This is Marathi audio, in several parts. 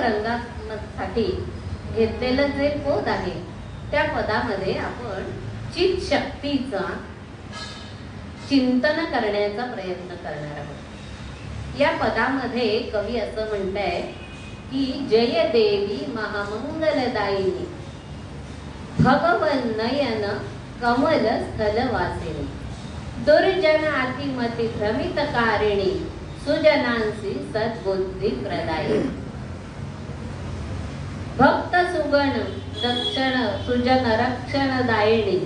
रंगासाठी घेतलेलं जे पद आहे त्या पदामध्ये आपण चित शक्तीचा चिंतन करण्याचा प्रयत्न करणार आहोत। या पदामध्ये कवी असं म्हणताय की जय देवी महामंगलदायिनी भगवन नयन कमल स्थल वासिनी दुर्जन आतिमती भ्रमितकारिणी सुजनांसी सद्बुद्धी प्रदायिनी भक्त सुगण रक्षण सुजन रक्षणदायिनी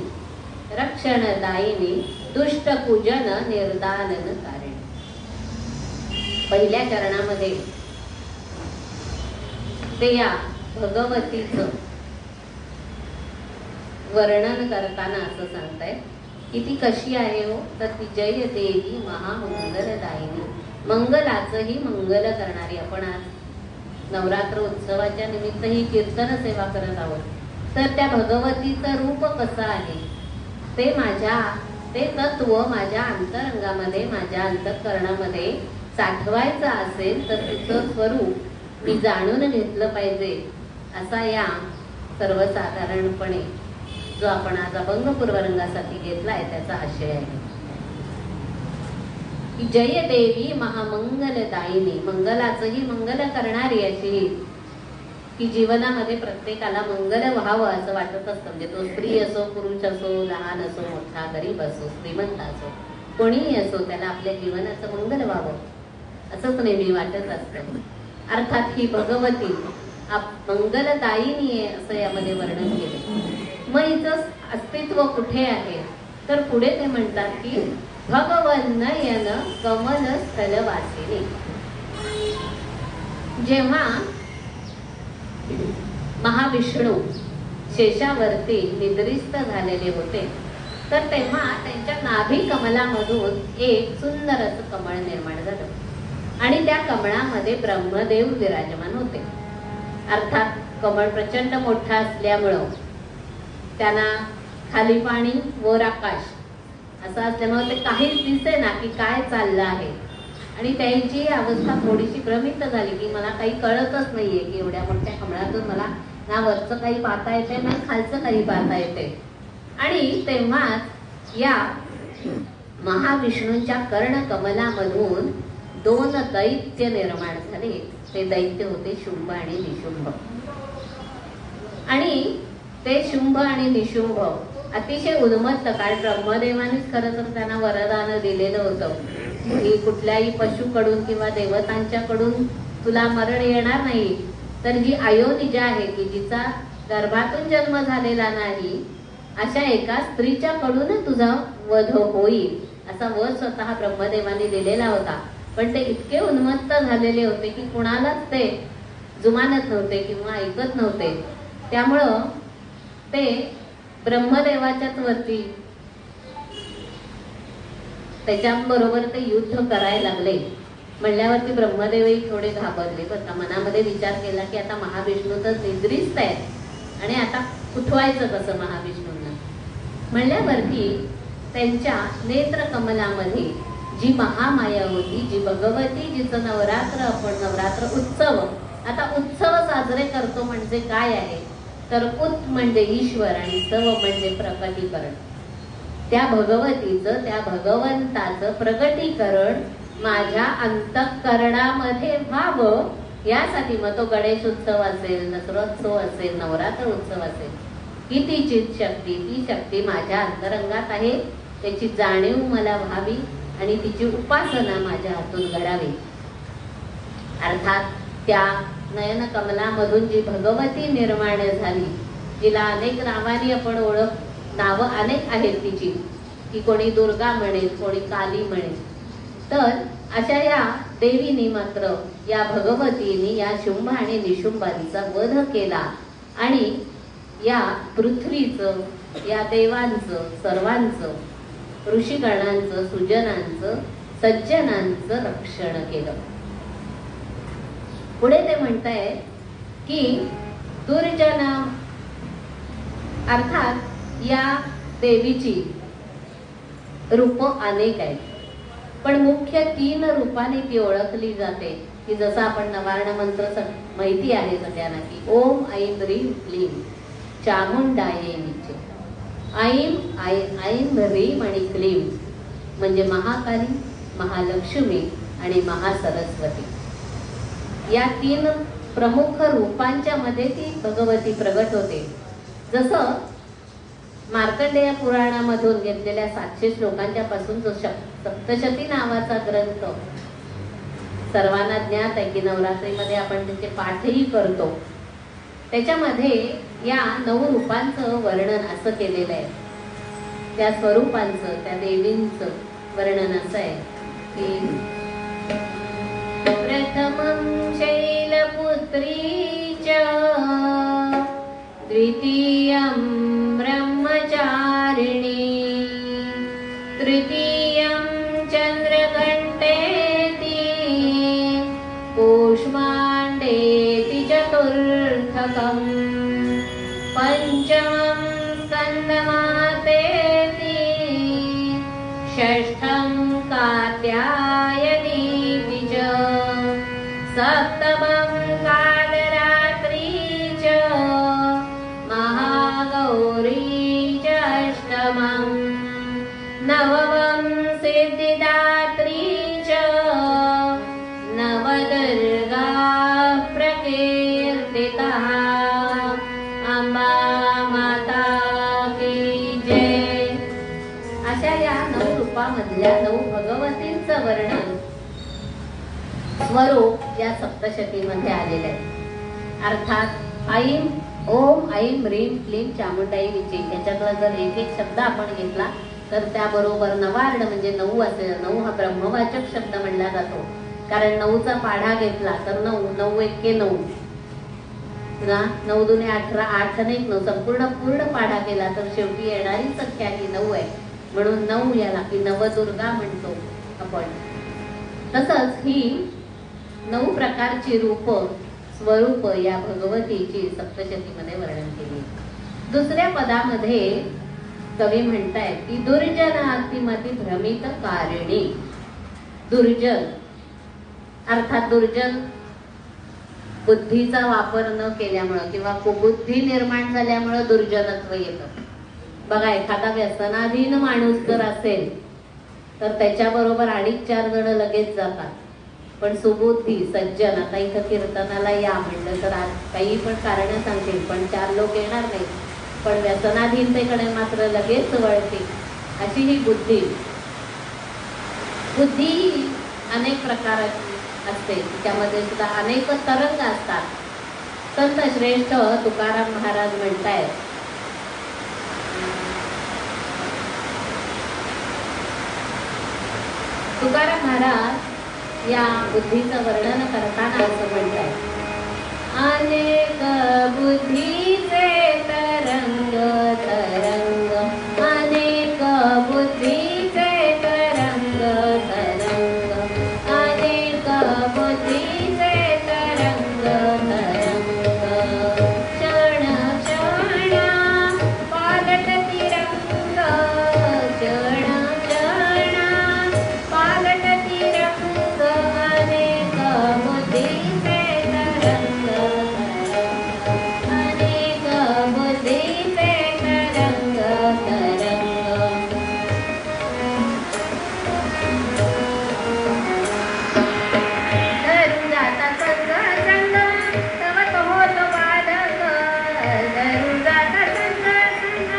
रक्षणदायिनी दुष्ट पूजन निर्दालन कारिणी। पहिल्या चरणामध्ये ते या भगवतीचं वर्णन करताना असं सांगताय की ती कशी आहे हो, तर ती जय देवी महामंगलदायिनी, मंगलाचंही मंगल करणारी। आपण आज नवरात्र उत्सवाच्या निमित्त ही कीर्तन सेवा करत आहोत। तर त्या भगवतीचं रूप कसं आहे ते तत्व माझ्या अंतरंगामध्ये माझ्या अंतःकरणामध्ये साठवायचं असेल तर तिचं स्वरूप मी जाणून घेतलं पाहिजे, असा या सर्वसाधारणपणे जो आपण आज अभंगपूर्व रंगासाठी घेतलाय त्याचा आशय आहे की जय देवी महामंगलदायिनी, मंगलाचंही मंगल करणारी अशी की जीवनामध्ये प्रत्येकाला मंगल व्हावं असं वाटत असतं. म्हणजे तो स्त्री असो, पुरुष असो, लहान असो, मोठा, गरीब असो, श्रीमंत असो, कोणीही असो, त्याला आपल्या जीवनाचं मंगल व्हावं असंच नेहमी वाटत असतं. अर्थात ही भगवती मंगलदायिनी आहे असं यामध्ये वर्णन केले. मग हिचं अस्तित्व कुठे आहे तर पुढे ते म्हणतात की भगवन नयन कमल स्थल वासिनी. जेव्हा महाविष्णू शेषावरती निद्रिस्त झालेले होते तर तेव्हा त्यांच्या नाभी कमलामधून एक सुंदर असं कमळ निर्माण झालं आणि त्या कमळामध्ये ब्रह्मदेव विराजमान होते. अर्थात कमळ प्रचंड मोठा असल्यामुळं त्यांना खाली पाणी वर आकाश असं असल्यामुळे ते काहीच दिसे ना की काय चाललं आहे. आणि त्यांची अवस्था थोडीशी भ्रमित झाली की मला काही कळतच नाहीये की एवढ्या मोठ्या कमळातून मला ना वरचं काही पाहता येते ना खालचं काही पाहता येते. आणि तेव्हाच या महाविष्णूंच्या कर्णकमलामधून 2 दैत्य निर्माण झाले. ते दैत्य होते शुंभ आणि निशुंभ. आणि ते शुंभ आणि निशुंभ अतिशय उन्मत्त, कारण ब्रह्मदेवानेच खरं तर त्यांना वरदान दिलेलं होतं की कुठल्याही पशुकडून किंवा देवतांच्याकडून तुला मरण येणार नाही, तर जी अयोनिजा आहे की जिचा गर्भातून जन्म झालेला नाही अशा एका स्त्रीच्या कडून तुझा वध होईल असा वध स्वतः ब्रह्मदेवाने दिलेला होता. पण ते इतके उन्मत्त झालेले होते की कुणालाच ते जुमानत नव्हते किंवा ऐकत नव्हते. त्यामुळं ते ब्रह्मदेवाच्याच वरती त्याच्याबरोबर ते युद्ध करायला लागले. म्हणल्यावरती ब्रह्मदेवही थोडे घाबरले. पण मनामध्ये विचार केला की आता महाविष्णू तर निद्रिस्त आहेत आणि आता उठवायचं कसं महाविष्णूंना. म्हणल्यावरती त्यांच्या नेत्रकमलामध्ये जी महामाया होती, जी भगवती, जिचं नवरात्र आपण नवरात्र उत्सव, आता उत्सव साजरे करतो म्हणजे काय आहे तर उत म्हणजे ईश्वर आणि सव म्हणजे प्रकटीकरण. त्या भगवतीचं, त्या भगवंताचं प्रकटीकरण माझ्या अंतःकरणामध्ये व्हावं यासाठी मग तो गणेश उत्सव असेल, दसरोत्सव असेल, नवरात्र उत्सव असेल, ही ती चित शक्ती, ती शक्ती माझ्या अंतरंगात आहे, त्याची जाणीव मला व्हावी आणि तिची उपासना माझ्या हातून घडावी. अर्थात त्या नयन कमलामधून जी भगवती निर्माण झाली, जिला अनेक नावांनी आपण नावं अनेक आहेत तिची, की कोणी दुर्गा म्हणेल, कोणी काली म्हणेल. तर अशा या देवीने मात्र या भगवतीने या शुंभ आणि निशुंभांचा वध केला आणि या पृथ्वीचं, या देवांचं, सर्वांचं, ऋषिगणांचं, सुजनांचं, सज्जनांचं रक्षण केलं. पुढे ते म्हणताय की दुर्जन, अर्थात या देवीची रूप अनेक आहेत, पण मुख्य 3 रूपाने ती ओळखली जाते. की जसं आपण नवार्ण मंत्र माहिती आहे सगळ्यांना की ओम ऐं ह्रीं क्लीं चामुंडाये निचे. ऐं ह्रीं आणि क्लीं म्हणजे महाकाली, महालक्ष्मी आणि महासरस्वती. या 3 प्रमुख रूपांच्या मध्ये ती भगवती प्रगट होते. जसं मार्कंडेय पुराणामधून घेतलेल्या 700 श्लोकांच्या पासून जो सप्तशती नावाचा ग्रंथ सर्वांना ज्ञात आहे की नवरात्रीमध्ये आपण त्याचे पाठही करतो, त्याच्यामध्ये या 9 रूपांचं वर्णन असं केलेलं आहे. त्या स्वरूपांचं, त्या देवींचं वर्णन असं आहे की प्रथमं शैलपुत्री च, द्वितीयं ब्रह्मचारिणी, तृतीयं चंद्रघंटेति, कूष्मांडेति चतुर्थकं, पंचमं स्कंदमातेति, षष्ठं कात्यायनीति च, सप्तमं कालरात्रि च, महागौरी च अष्टमं, नवमं सिद्धिदात्री च, नवदुर्गा प्रकीर्तितः, अशा या 9 रूपामधल्या 9 भगवतींचं वर्णन स्वरूप या सप्तशतीमध्ये आलेले आहे. अर्थात ऐम ओम ऐम ह्रीम क्लीम चामुंडाई विचे याच्यातला जर एक एक शब्द आपण घेतला तर त्याबरोबर नवार्ड म्हणजे 9 असेल. 9 हा ब्रह्मवाचक शब्द म्हणला जातो, कारण 9चा पाढा घेतला तर 9 9 एके 9 ना 9 दुने 18 8 ने 9 संपूर्ण पाढा केला तर शेवटी येणारी संख्या ही 9 आहे. म्हणून 9 याला की नवदुर्गा म्हणतो आपण. तसंच ही 9 प्रकारची रूप स्वरूप या भगवतीची सप्तशतीमध्ये वर्णन केली. दुसऱ्या पदामध्ये कवी म्हणतायत की दुर्जनातिमती भ्रमित कारिणी. दुर्जन अर्थात दुर्जन बुद्धीचा वापर न केल्यामुळं किंवा कुबुद्धी निर्माण झाल्यामुळं दुर्जनत्व येतं. बघा, एखादा व्यसनाधीन माणूस जर असेल तर त्याच्याबरोबर अडीच 4 जण लगेच जातात. पण सुबुद्धी सज्जन, आता इथं कीर्तनाला या म्हणलं तर काही पण कारण सांगतील पण 4 लोक येणार नाही, पण व्यसनाधीनतेकडे मात्र लगेच वळतील. अशी ही बुद्धी अनेक प्रकाराची असते, त्यामध्ये सुद्धा अनेक तरंग असतात. संत श्रेष्ठ तुकाराम महाराज म्हणतायत, तुकाराम महाराज या बुद्धीचं वर्णन करताना असं म्हणतायत, अनेक बुद्धीचे तरंग तरंग, अनेक बुद्धीचे तरंग तरंग, अनेक बुद्धीचे तरंग तरंग, क्षण क्षणा पालट तिरंग, क्षण क्षणा पालट तिरंग, अनेक बुद्धीचे तरंग अनेक बुद्धीचे तरंग तरंग. धरून जाता संग संग तव तो होतो बाधक, धरून जाता संग संग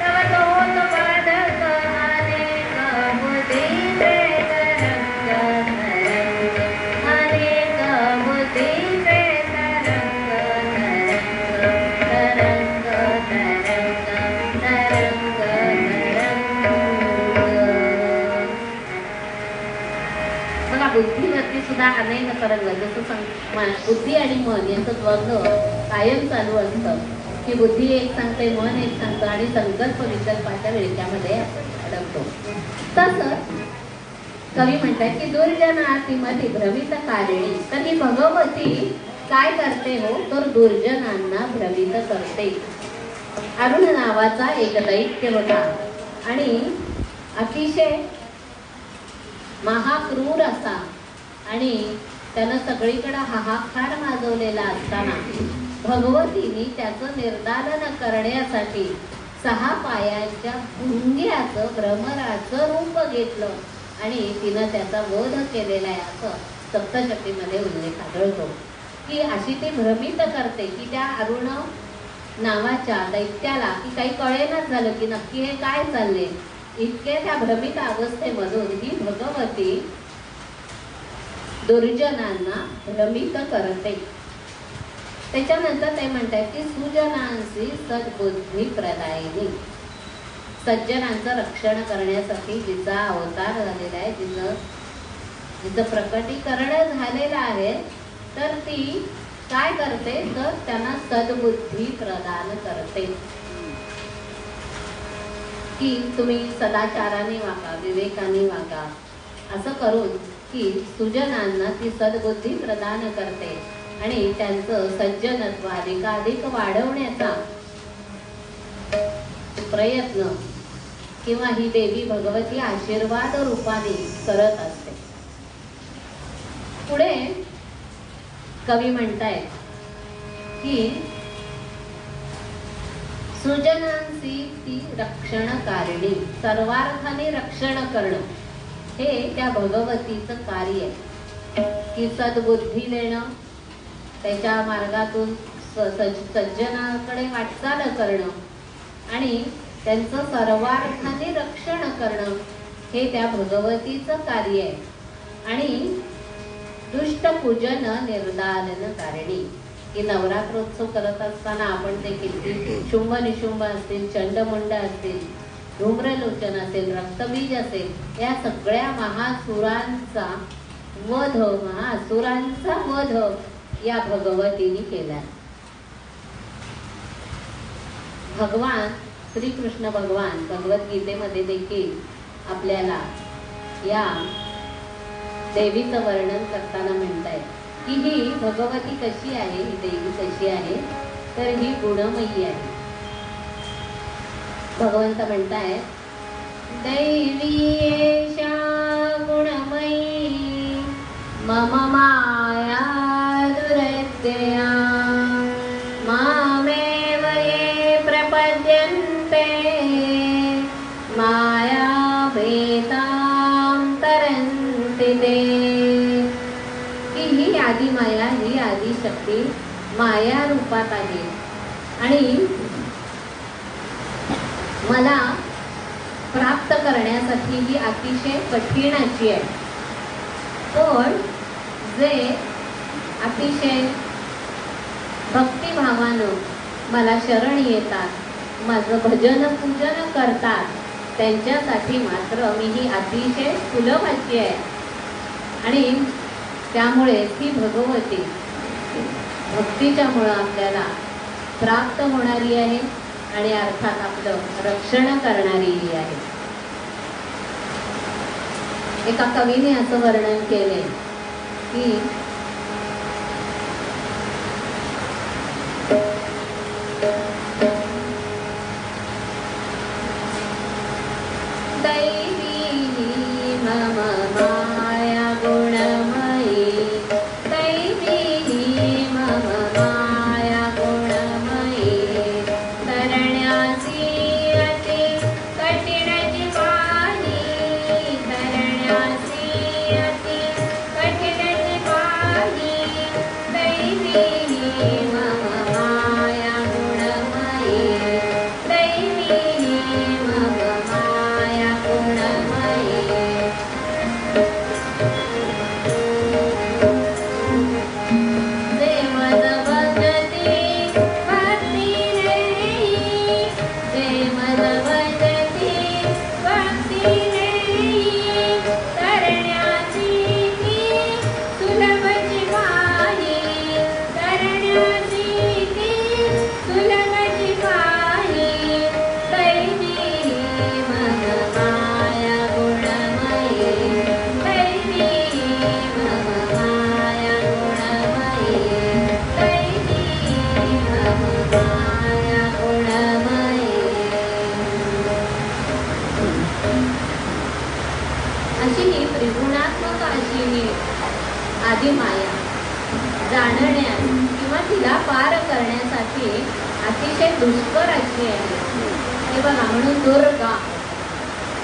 तव तो होतो बाधक, अनेक बुद्धीचे तरंग तरंग, अनेक बुद्धीचे तरंग तरंग तरंग तरंग तरंग. बघा, बुद्धीवरती सुद्धा अनेक तरंग, जसं बुद्धी आणि मन यांचं द्वंद्व कायम चालू असतं की बुद्धी एक सांगते, मन एक सांगतं आणि संकल्प विकल्पाच्या वेळच्यामध्ये अडकतो. तसंच कवी म्हणतात की दुर्जनातिमती भ्रमित कारिणी. तर ही भगवती काय करते हो, तर दुर्जनांना भ्रमित करते. अरुण नावाचा एक दैत्य होता आणि अतिशय महाक्रूर असा, आणि त्यानं सगळीकडे हाहाकार माजवलेला असताना भगवतीने त्याचं निर्दालन करण्यासाठी 6 पायांच्या भुंग्याचं भ्रमराचं रूप घेतलं आणि तिनं त्याचा वध केलेला आहे, असं सप्तशतीमध्ये उल्लेख आढळतो. की अशी ती भ्रमित करते की त्या अरुण नावाच्या दैत्याला की काही कळेनाच झालं की नक्की हे काय चालले. इतके त्या भ्रमित अवस्थेमधून ही भगवती दुर्जनांना भ्रमित करते. त्याच्यानंतर ते म्हणतात की सुजनांची सद्बुद्धी प्रदायिनी. सज्जनांचं रक्षण करण्यासाठी जिचा अवतार झालेला आहे, जिचं प्रकटीकरण झालेलं आहे, तर ती काय करते तर त्यांना सद्बुद्धी प्रदान करते की तुम्ही सदाचाराने वागा, विवेकाने वागा, असं करून की सुजनांना ती सद्बुद्धी प्रदान करते आणि त्यांचं सज्जनत्व अधिकाधिक वाढवण्याचा प्रयत्न किंवा ही देवी भगवती आशीर्वाद रूपाने करत असते. पुढे कवी म्हणतायत की सुजनांची ती रक्षणकारिणी. सर्वार्थाने रक्षण करणं हे त्या भगवतीचं कार्य आहे की सद्बुद्धी देणं, त्याच्या मार्गातून सज्जनाकडे वाटचाल करणं आणि त्यांचं सर्वार्थाने रक्षण करणं हे त्या भगवतीचं कार्य आहे. आणि दुष्ट पूजन निर्दालन कारणी, की नवरात्रोत्सव करत असताना आपण ते किती शुंभ निशुंभ असतील, चंडमुंड असतील, धूम्रलोचन असेल, रक्तबीज असेल, या सगळ्या महासुरांचा वध या भगवतीने केला. भगवान श्रीकृष्ण भगवान भगवद्गीतेमध्ये देखील आपल्याला या देवीचं वर्णन करताना म्हणताय की ही भगवती कशी आहे, ही देवी कशी आहे, तर ही गुणमयी आहे. भगवंत म्हणताय, दैवी एषा गुणमयी मम माया दुरत्यया मामेव ये प्रपद्यन्ते माया भेदां तरन्ति ते. ही आदि माया, ही आदि शक्ती माया रूपात आहे आणि मला प्राप्त करण्यासाठी ही अतिशय कठीण अशी आहे. पण जे अतिशय भक्तिभावानं मला शरण येतात, माझं भजन पूजन करतात, त्यांच्यासाठी मात्र मी ही अतिशय सुलभ अशी आहे. आणि त्यामुळे ही भगवती भक्तीच्या मुळे आपल्याला प्राप्त होणारी आहे आणि अर्थात आपलं रक्षण करणारी आहे. एका कवीने असं वर्णन केले की दैवी मम माया गुणमयी, दैवी मम माया गुणमयी, तरण्यासी अति कठीणची पाणी, तरण्यासी अति कठीणची पाणी, दैवी मम माया गुणमयी, दैवी मम माया गुणमयी. आदि माया जाणण्यास किंवा तिला पार करण्यासाठी अतिशय दुष्कर अशी आहे. हे बघा, म्हणून दुर्गा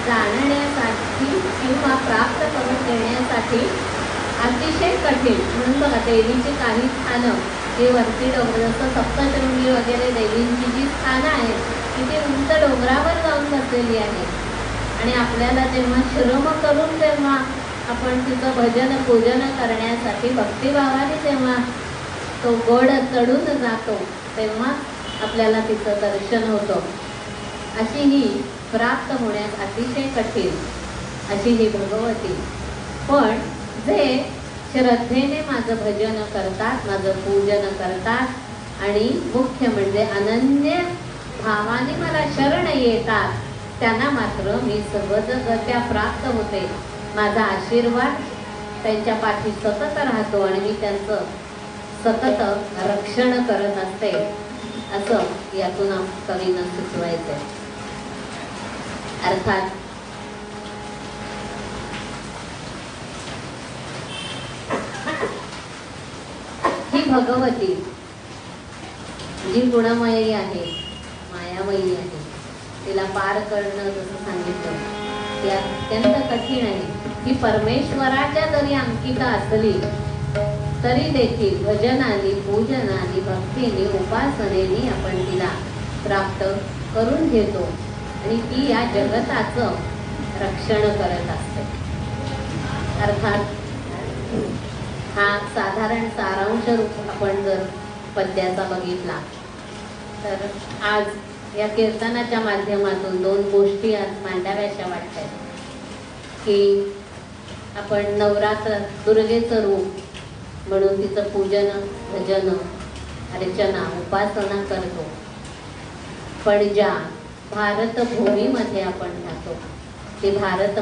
जाणण्यासाठी किंवा प्राप्त करून देण्यासाठी अतिशय कठीण. म्हणून बघा, देवीची काही स्थानं हे वरती डोंगर, जसं सप्तशृंगी वगैरे देवींची जी स्थानं आहेत ती ते उंच डोंगरावर जाऊन बसलेली आहेत आणि आपल्याला तेव्हा श्रम करून तेव्हा आपण तिचं भजन पूजन करण्यासाठी भक्तिभावाने तेव्हा तो गड चढून जातो, तेव्हा आपल्याला तिचं दर्शन होतं. अशी ही प्राप्त होण्यास अतिशय कठीण अशी ही भगवती. पण जे श्रद्धेने माझं भजन करतात, माझं पूजन करतात आणि मुख्य म्हणजे अनन्य भावाने मला शरण येतात, त्यांना मात्र मी सहजगत्या प्राप्त होते. माझा आशीर्वाद त्यांच्या पाठी सतत राहतो आणि मी त्यांचं सतत रक्षण करत असते, असं यातून कवीनं सुचवायचंय. अर्थात ही भगवती जी गुणमयी आहे, मायामयी आहे, तिला पार करणं जसं सांगितलं ते अत्यंत कठीण आहे. ही परमेश्वराच्या जरी अंकिता असली तरी देखील भजनाने, पूजनाने, भक्तीने, उपासनेने आपण तिला प्राप्त करून घेतो. आणि ती या जगताचं रक्षण करत असते. अर्थात हा साधारण सारांश रूप आपण जर पद्याचा बघितला तर आज या कीर्तनाच्या माध्यमातून दोन गोष्टी आज मांडाव्याशा वाटतात की आपण नवरात्र दुर्गेचं रूप म्हणून तिचं पूजन, भजन, अर्चना, उपासना करतो. पण ज्या भारतभूमीमध्ये आपण राहतो ती भारत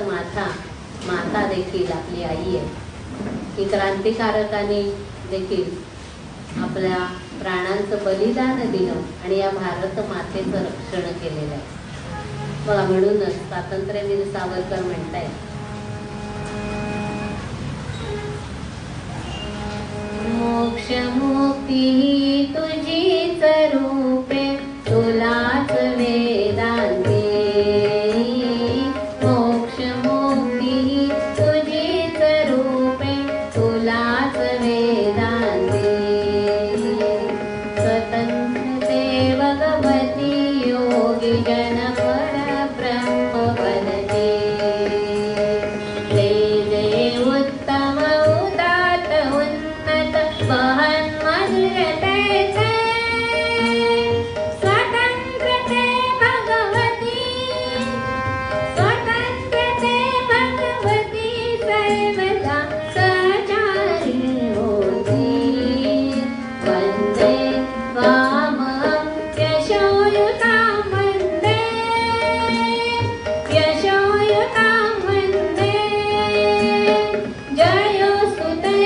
माता देखील आपली आई आहे. ही क्रांतिकारकांनी देखील आपल्या प्राणांचं बलिदान दिलं आणि या भारत मातेचं रक्षण केलेलं आहे. बघा, म्हणूनच स्वातंत्र्यवीर सावरकर म्हणतायत, मोक्ष मुक्ती तुझीच रूपे तुलाच वेदांते. मोक्ष मुक्ती तुझीच रूपे तुलाच वेदांते. स्वतंत्र ते भगवती योगी जन पर ब्रह्म बनते. जय जय उत्तम उदात उन्नत महान मधुरते. स्वतंत्र ते भगवती, स्वतंत्र ते भगवती सर्वदा सचारी होती. वंदे त्वामहं यशोयुतां वन्दे, यशोयुतां वन्दे. जयोस्तुते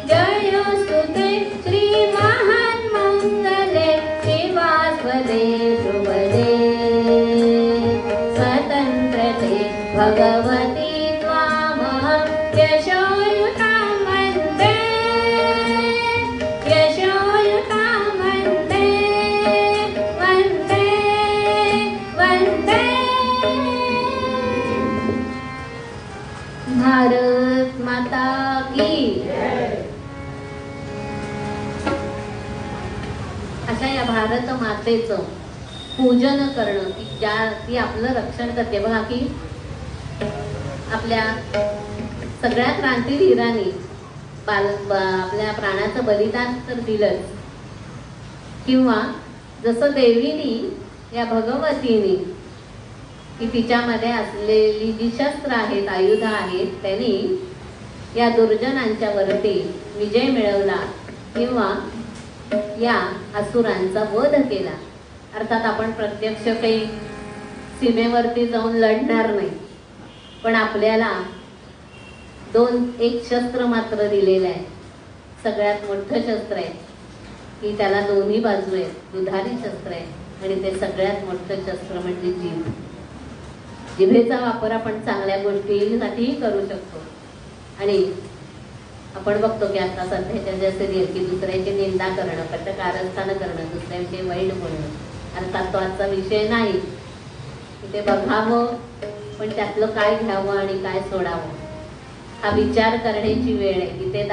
जयोस्तुते श्री महान् मङ्गले शिवास्पदे शुभदे. स्वतन्त्रते भगवती त्वामहं यशोयुतां वन्दे, यशोयुतां वन्दे. वन्दे वन्दे. भारत माता की. अशा या भारत मातेचं पूजन करणं की ती आपलं रक्षण करते. बघा की आपल्या सगळ्या क्रांतीवीरांनी आपल्या प्राणाचं बलिदान तर दिलंच, किंवा जसं देवीनी या भगवतीनी की तिच्यामध्ये असलेली जी शस्त्र आहेत, आयुध आहेत, त्यांनी या दुर्जनांच्या वरती विजय मिळवला किंवा या असुरांचा वध केला. अर्थात आपण प्रत्यक्ष काही सीमेवरती जाऊन लढणार नाही, पण आपल्याला एक शस्त्र मात्र दिलेलं आहे. सगळ्यात मोठं शस्त्र आहे की त्याला दोन्ही बाजू आहेत, दुधारी शस्त्र आहे. आणि ते सगळ्यात मोठं शस्त्र म्हणजे जीभ. जिभेचा वापर आपण चांगल्या गोष्टींसाठीही करू शकतो. आणि आपण बघतो की आता सध्याच्या जसे की दुसऱ्याची निंदा करणं, कटकारस्थान करणं, दुसऱ्याविषयी वाईट बोलणं, अर्थात तो आजचा विषय नाही. ते बघावं पण त्यातलं काय घ्यावं आणि काय सोडावं हा विचार करण्याची वेळ आहे. की ते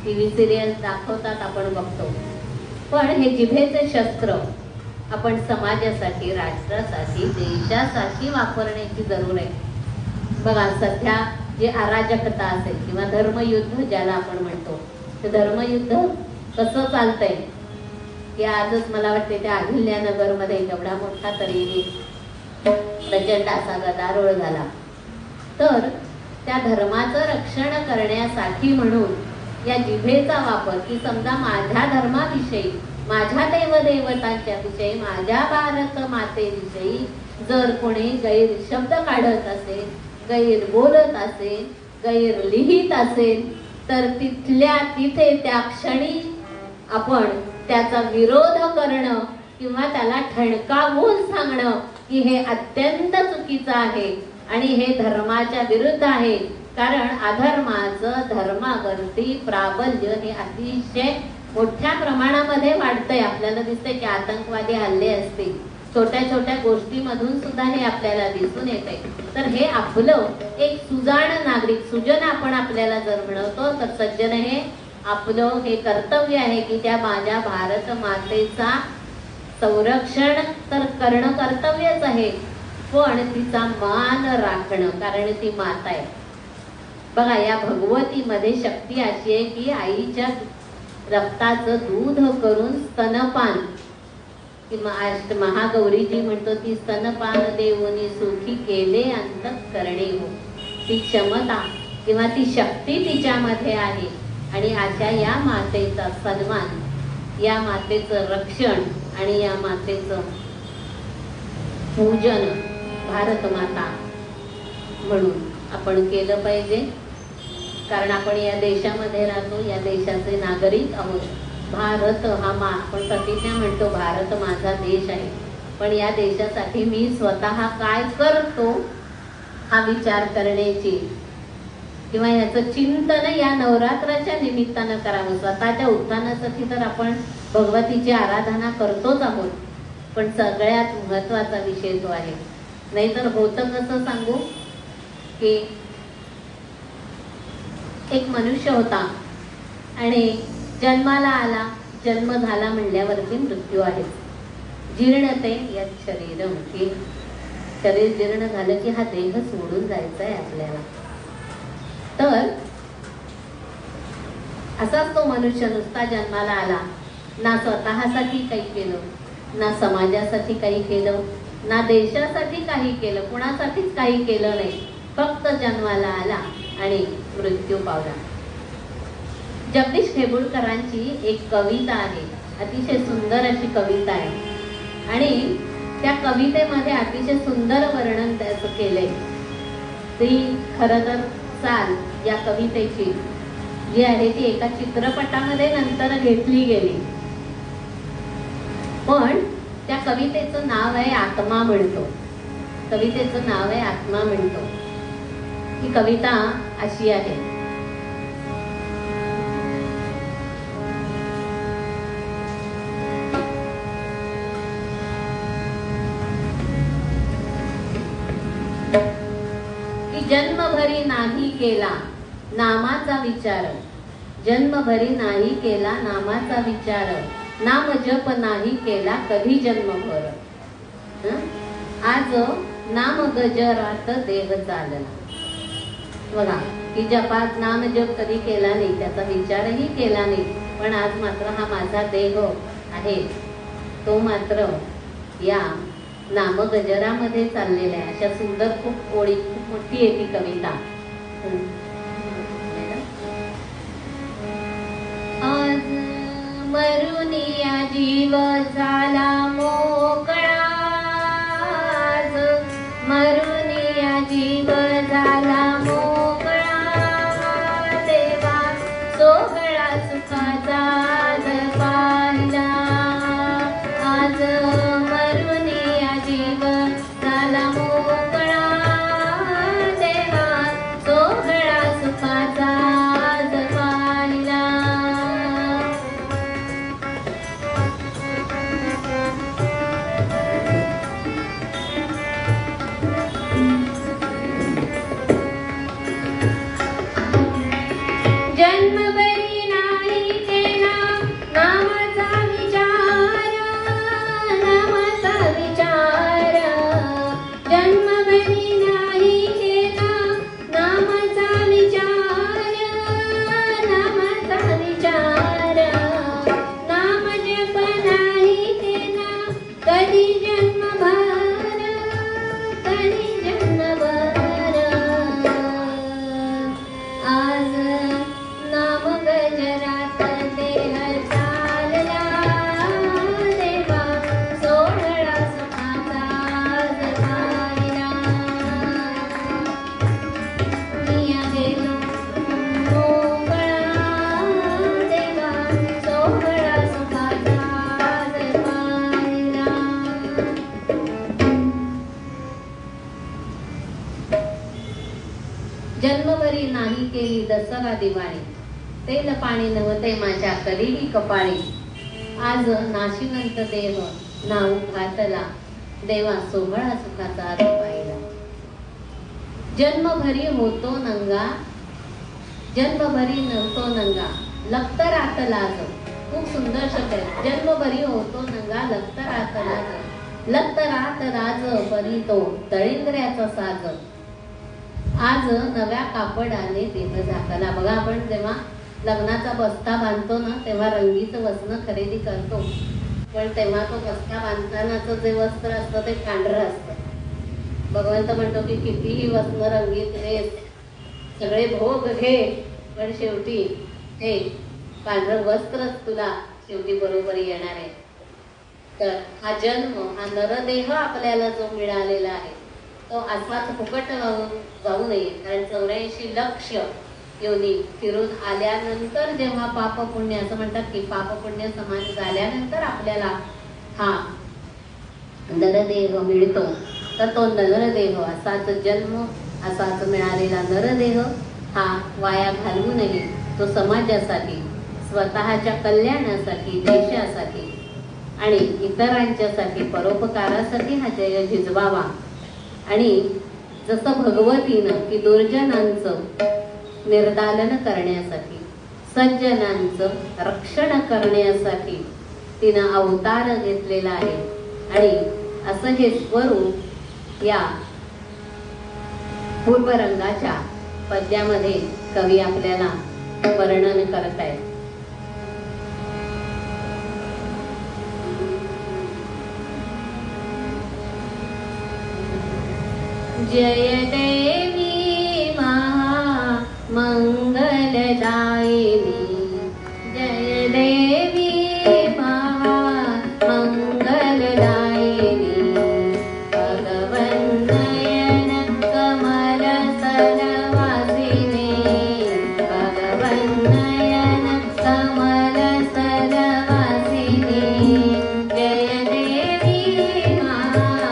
टीव्ही सिरियल दाखवतात, आपण बघतो. पण हे जिभेचे शस्त्र आपण समाजासाठी, राष्ट्रासाठी, देशासाठी वापरण्याची जरूर आहे. बघा, सध्या जे अराजकता असेल किंवा धर्मयुद्ध ज्याला आपण म्हणतो, ते धर्मयुद्ध कसं चालतंय की आजच मला वाटते त्या अहिल्यानगरमध्ये एवढा मोठा तरी प्रचंड असा गदारोळ झाला. तर त्या धर्माचं रक्षण करण्यासाठी म्हणून या जिभेचा वापर की समजा माझ्या धर्माविषयी, माझ्या देवदेवतांच्या विषयी, माझ्या भारत मातेविषयी जर कोणी गैरशब्द काढत असेल, गैर बोलत असेल, गैर लिहित असेल, तर तिथल्या तिथे त्या क्षणी आपण त्याचा विरोध करणं किंवा त्याला ठणकावून सांगणं की हे अत्यंत चुकीचं आहे आणि हे धर्माच्या विरुद्ध आहे. कारण अधर्माचं धर्मावरती प्राबल्य हे अतिशय मोठ्या प्रमाणामध्ये वाढतंय. आपल्याला दिसतंय की आतंकवादी हल्ले असतील, छोट्या छोट्या गोष्टीमधून सुद्धा हे आपल्याला दिसून येते. तर हे आपलं एक सुजाण नागरिक, सुजन आपण आपल्याला जर म्हणतो तर सज्जन हे आपलं हे कर्तव्य आहे की त्या माझ्या भारत मातेचा संरक्षण तर करणं कर्तव्यच आहे. पण तिचा मान राखणं, कारण ती माता आहे. बघा, या भगवतीमध्ये शक्ती अशी आहे की आईच्या रक्ताचं दूध करून स्तनपान, महागौरीजी म्हणतो ती स्तनपान देऊनी सुखी केले अंतःकरणे हो. ती क्षमता किंवा ती शक्ती तिच्यामध्ये आहे. आणि अशा या मातेचा सन्मान, या मातेचं रक्षण आणि या मातेचं पूजन भारत माता म्हणून आपण केलं पाहिजे. कारण आपण या देशामध्ये राहतो, या देशाचे नागरिक आहोत. भारत हा आपण प्रतिज्ञा म्हणतो भारत माझा देश आहे, पण या देशासाठी मी स्वतः काय करतो हा विचार करण्याची किंवा याचं चिंतन या नवरात्राच्या निमित्तानं करावं. स्वतःच्या उत्थानासाठी तर आपण भगवतीची आराधना करतोच आहोत, पण सगळ्यात महत्वाचा विषय तो आहे. नाहीतर होतं कसं सांगू की एक मनुष्य होता आणि जन्माला आला, जन्म झाला म्हणल्यावरती मृत्यू आहे. जीर्णते यत् शरीरम, की शरीर जीर्ण झालं की हा देह सोडून जायचा आहे आपल्याला. तर असाच तो मनुष्य नुसता जन्माला आला, ना स्वतःसाठी काही केलं, ना समाजासाठी काही केलं, ना देशासाठी काही केलं, कुणासाठीच काही केलं नाही. फक्त जन्माला आला आणि मृत्यू पावला. जगदीश खेबुळकरांची एक कविता आहे, अतिशय सुंदर अशी कविता आहे आणि त्या कवितेमध्ये अतिशय सुंदर वर्णन त्याचं केलंय. ती खरं तर चाल या कवितेची जी आहे ती एका चित्रपटामध्ये नंतर घेतली गेली, पण त्या कवितेचं नाव आहे आत्मा म्हणतो. कवितेचं नाव आहे आत्मा म्हणतो. ही कविता अशी आहे. की जन्मभरी नाही केला नामाचा विचार, जन्मभरी नाही केला नामाचा विचार, नाम जप नाही केला कधी जन्मभर, आज नाम गजरात देह चालला. बघा, की जपात नाम जप कधी केला नाही, त्याचा विचारही केला नाही, पण आज मात्र हा माझा देह आहे तो मात्र या नाम गजरामध्ये चाललेला आहे. अशा सुंदर खूप ओळी, खूप मोठी आहे ती कविता. आज मरुनिया जीव झाला मोकळा, आज मरुनिया जीव झाला मोकळा, देवा सोहळा सुखाचा आज पाहिला. आज मरुनिया जीव झाला मोकळा, देवा सोहळा सुखाचा आज पाहिला. जन्मभरी नाही केला नामाचा विचार, नामाचा विचार, जन्मभरी नाही केला नामाचा विचार, नामाचा विचार, नाम जप नाही केला कधी जन्मभर, कधी जन्मभर, आज नाम गजरात देह चालला, देवा सोहळा सुखाचा आज पाहिला. मिया गेलो मोकळा, देवा सोहळा सुखाचा आज पाहिला. जन्मभरी नाही केली दसरा दिवाळी, तेल पाणी नव्हते माझ्या करीही कपाळी, आज नाशिवंत देह नाऊ घातला, देवा सोहळा सुखाचा आज पाहिला. जन्मभरी होतो नंगा, जन्मभरी नव्हतो नंगा, लखतर आतला. खूप सुंदर शब्द आहे. जन्मभरी होतो नंगा, लखतर आतला, लत रात राज परी तो दळिंद्र्याचा साज, आज नव्या कापडाने देह झाकला. बघा, आपण जेव्हा लग्नाचा बस्ता बांधतो ना, तेव्हा रंगीत वस्त्र खरेदी करतो, पण तेव्हा तो बस्ता बांधतानाचं जे वस्त्र असतं ते पांढरं असतं. भगवंत म्हणतो की कितीही वस्त्र रंगीत घे, सगळे भोग घे, पण शेवटी हे पांढरं वस्त्रच तुला शेवटी बरोबर येणार आहे. तर हा जन्म, हा नरदेह आपल्याला जो मिळालेला आहे तो असाच फुकट जाऊ नये. कारण 84 लक्ष योनी फिरून आल्यानंतर जेव्हा पाप पुण्य, असं म्हणतात की पाप पुण्य समान झाल्यानंतर आपल्याला हा नरदेह मिळतो. तर तो नरदेह, असाच जन्म, असाच मिळालेला नरदेह हा वाया घालवू नये. तो समाजासाठी, स्वतःच्या कल्याणासाठी, देशासाठी आणि इतरांच्यासाठी, परोपकारासाठी हा जय झिजवावा. आणि जसं भगवतीनं की दुर्जनांचं निर्दालन करण्यासाठी, सज्जनांचं रक्षण करण्यासाठी तिनं अवतार घेतलेला आहे. आणि असं हे स्वरूप या पूर्वरंगाच्या पद्यामध्ये कवी आपल्याला वर्णन करत आहेत. जय देवी महामंगलदायिनी, जय देवी महामंगलदायिनी, भगवन् नयन कमल सरवासिनी, भगवन् नयन कमल सरवासिनी, जय देवी महामंगलदायिनी,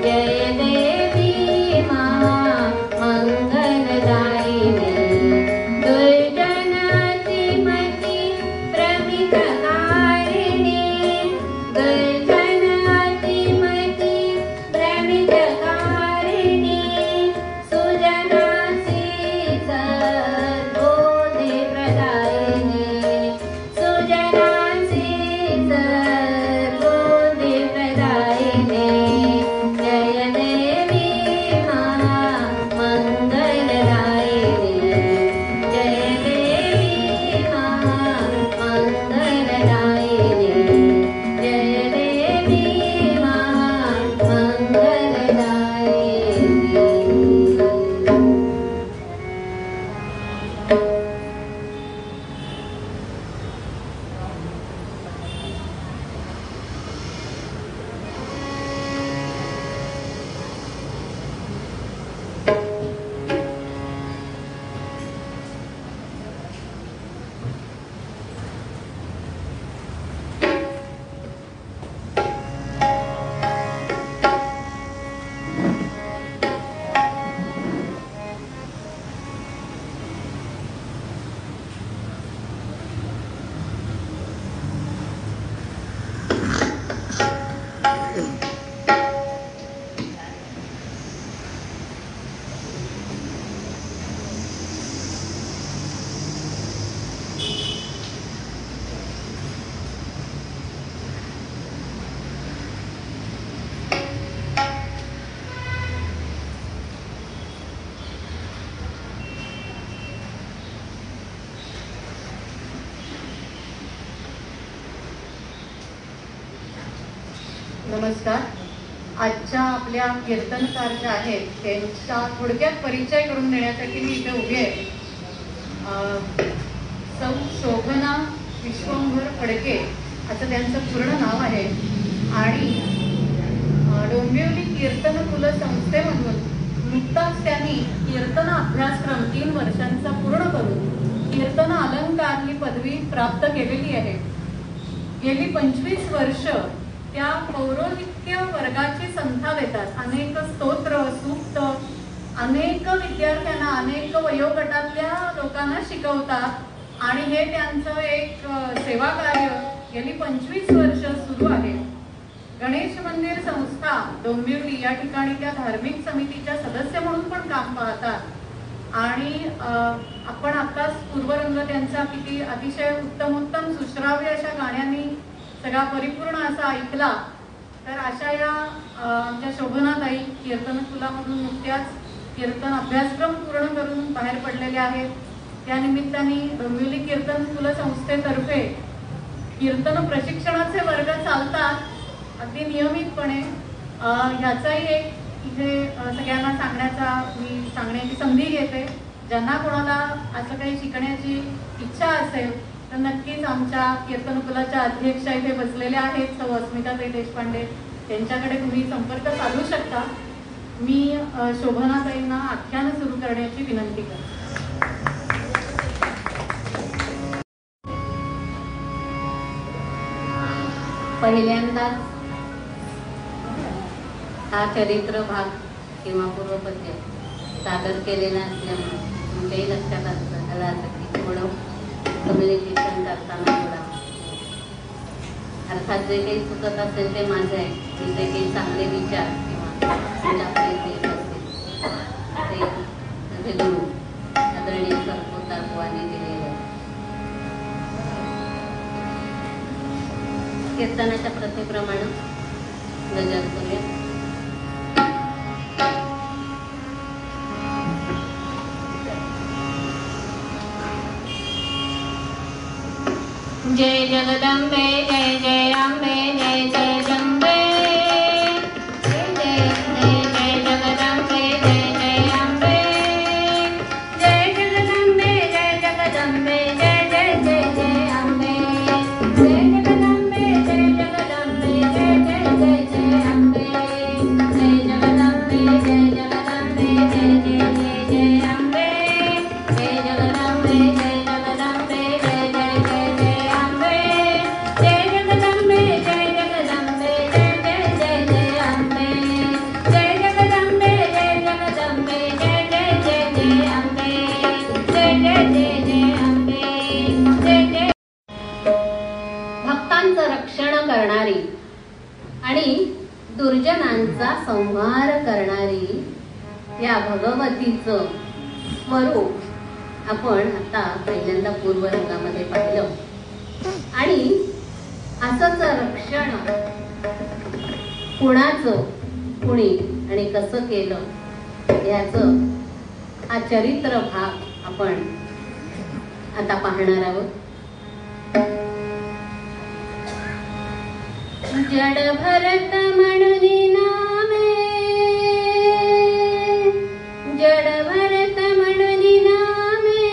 जय देवी महामंगलदायिनी, दुर्जनाति मति भ्रमितकारिणी, दुर्जनाति मति भ्रमितकारिणी, सुजनासि सद्बोधि प्रदायिनी, सुजनासि सद्बोधि प्रदायिनी, जय देवी महामंगलदायिनी, जय देवी महामंगलदायिनी, जय देवी महामंगलदायिनी. नमस्कार. आजच्या आपल्या कीर्तनकार ज्या आहेत त्यांचा थोडक्यात परिचय करून देण्यासाठी मी इथे उभी आहे. सौ शोभना विश्वंभर फडके असं त्यांचं पूर्ण नाव आहे आणि डोंबिवली कीर्तन कुल संस्थेमधून नुकताच त्यांनी कीर्तन अभ्यासक्रम 3 वर्षांचा पूर्ण करून कीर्तन अलंकार ही पदवी प्राप्त केलेली आहे. गेली 25 वर्ष त्या पौरोहित्य वर्गाची संथा देतात. अनेक स्तोत्र, सूक्त, अनेक विद्यार्थ्यांना, अनेक वयोगटातल्या लोकांना शिकवतात आणि हे त्यांचं एक सेवा कार्य गेली 25 वर्ष सुरू आहे. गणेश मंदिर संस्था डोंबिवली या ठिकाणी त्या धार्मिक समितीच्या सदस्य म्हणून पण काम पाहतात आणि आपण आताच पूर्वरंग त्यांचा किती अतिशय उत्तम सुश्राव्य अशा गाण्यांनी सगळा परिपूर्ण असा ऐकला. तर अशा या आमच्या शोभनाताई कीर्तन कुलामधून नुकत्याच कीर्तन अभ्यासक्रम पूर्ण करून बाहेर पडलेल्या आहेत. त्या निमित्ताने डोंबिवली कीर्तन कुल संस्थेतर्फे कीर्तन प्रशिक्षणाचे वर्ग चालतात अगदी नियमितपणे. ह्याचाही एक इथे सगळ्यांना सांगण्याची संधी घेते. ज्यांना कोणाला असं काही शिकण्याची इच्छा असेल तर नक्कीच आमच्या कीर्तन कुलाच्या अध्यक्षा इथे बसलेल्या आहेत सौ अस्मिताताई देशपांडे, त्यांच्याकडे तुम्ही संपर्क साधू शकता. मी शोभनाताईंना आख्यान सुरू करण्याची विनंती करते. पहिल्यांदाच हा चरित्र भाग किंवा पूर्वपद्य सादर केलेला असल्यामुळे तुमच्याही लक्षात आलं असं की थोडं कम्युनिकेशन करताना थोडा अर्थात जे काही चुकत असेल ते माझे आहे. मी जे काही चांगले विचार किंवा प्रयत्न असतील ते माझे गुरु आदरणीय सरपोतदार बुवांनी दिलेले. कीर्तनाच्या प्रथेप्रमाणे गजर करूया. जय जगदंबे जय जय अम्बे जय जय जगदंबे जय जय जगदंबे जय जय अम्बे जय जगदंबे जय जगदंबे जय जय जय जय अम्बे जय जगदंबे जय जगदंबे जय जय जय जय अम्बे जय जगदंबे जय जगदंबे जय जय जय जय अम्बे जय जगदंबे जय जगदंबे जय जय जय जय करणारी आणि दुर्जनांचा संहार करणारी या भगवतीचं स्वरूप आपण आता पहिल्यांदा पूर्वरंगामध्ये पाहिलं. आणि असंच रक्षण कुणाचं कुणी आणि कसं केलं याचं हा चरित्र भाग आपण आता पाहणार आहोत. जड भरत म्हणून नामे जड भरत म्हणून नामे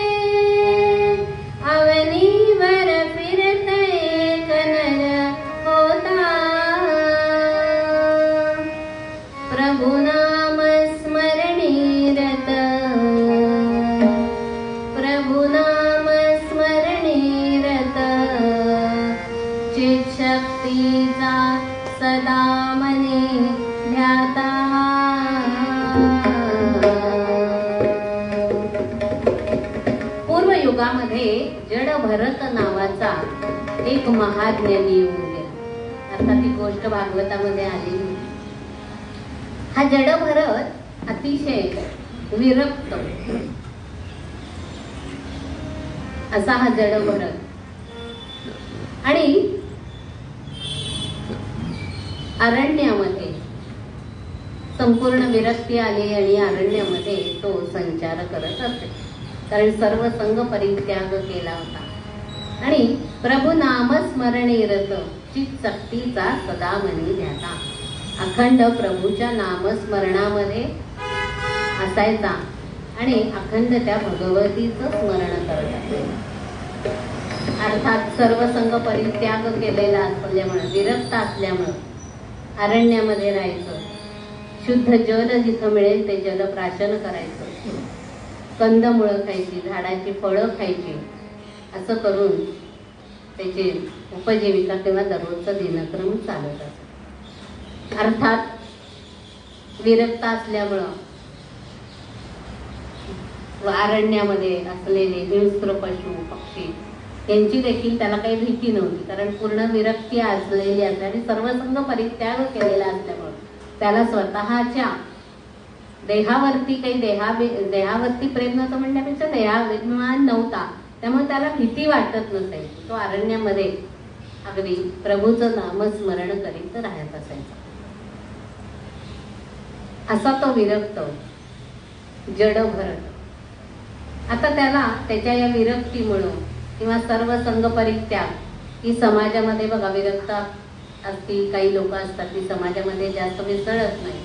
अवनीवर फिरत एक नर होता. प्रभु नाम स्मरणी रत प्रभु नाम स्मरणी रत चित शक्तीचा सदा मने ध्याता. पूर्वयुगामध्ये जड भरत नावाचा एक महाज्ञानी येऊन गेला. अर्थात ही गोष्ट भागवतामध्ये आलेली. हा जड भरत अतिशय विरक्त असा हा जड भरत आणि अरण्यामध्ये संपूर्ण विरक्ती आली आणि अरण्यामध्ये तो संचार करत असे. कारण सर्व संग परित्याग केला होता आणि प्रभू नामस्मरणी रत चित शक्तीचा सदा मनी ध्याता. अखंड प्रभूच्या नामस्मरणामध्ये असायचा आणि अखंड त्या भगवतीचं स्मरण करत असे. अर्थात सर्व संग परित्याग केलेला असल्यामुळे विरक्त असल्यामुळे अरण्यामध्ये राहायचं. शुद्ध जल जिथं मिळेल ते जल प्राशन करायचं. कंदमुळं खायची, झाडाची फळं खायची. असं करून त्याची उपजीविका किंवा दररोजचा दिनक्रम चालत असतो. अर्थात विरक्त असल्यामुळं अरण्यामध्ये असलेले हिंस्र पशु पक्षी यांची देखील त्याला काही भीती नव्हती. कारण पूर्ण विरक्ती असलेली असते आणि सर्वसंग परित्याग केलेला असल्यामुळे त्याला स्वतःच्या देहावरती देहावरती प्रेम नव्हतं म्हणण्यापेक्षा देहाभिमान नव्हता. त्यामुळे त्याला भीती वाटत नसायची. तो अरण्यामध्ये अगदी प्रभूचं नामस्मरण करीत राहत असायचा. असा तो विरक्त जड भरत. आता त्याला त्याच्या या विरक्तीमुळं किंवा सर्व संघ परित्याग ही समाजामध्ये बघा, विरक्त असतील काही लोक असतात ती समाजामध्ये जास्त मिसळत नाही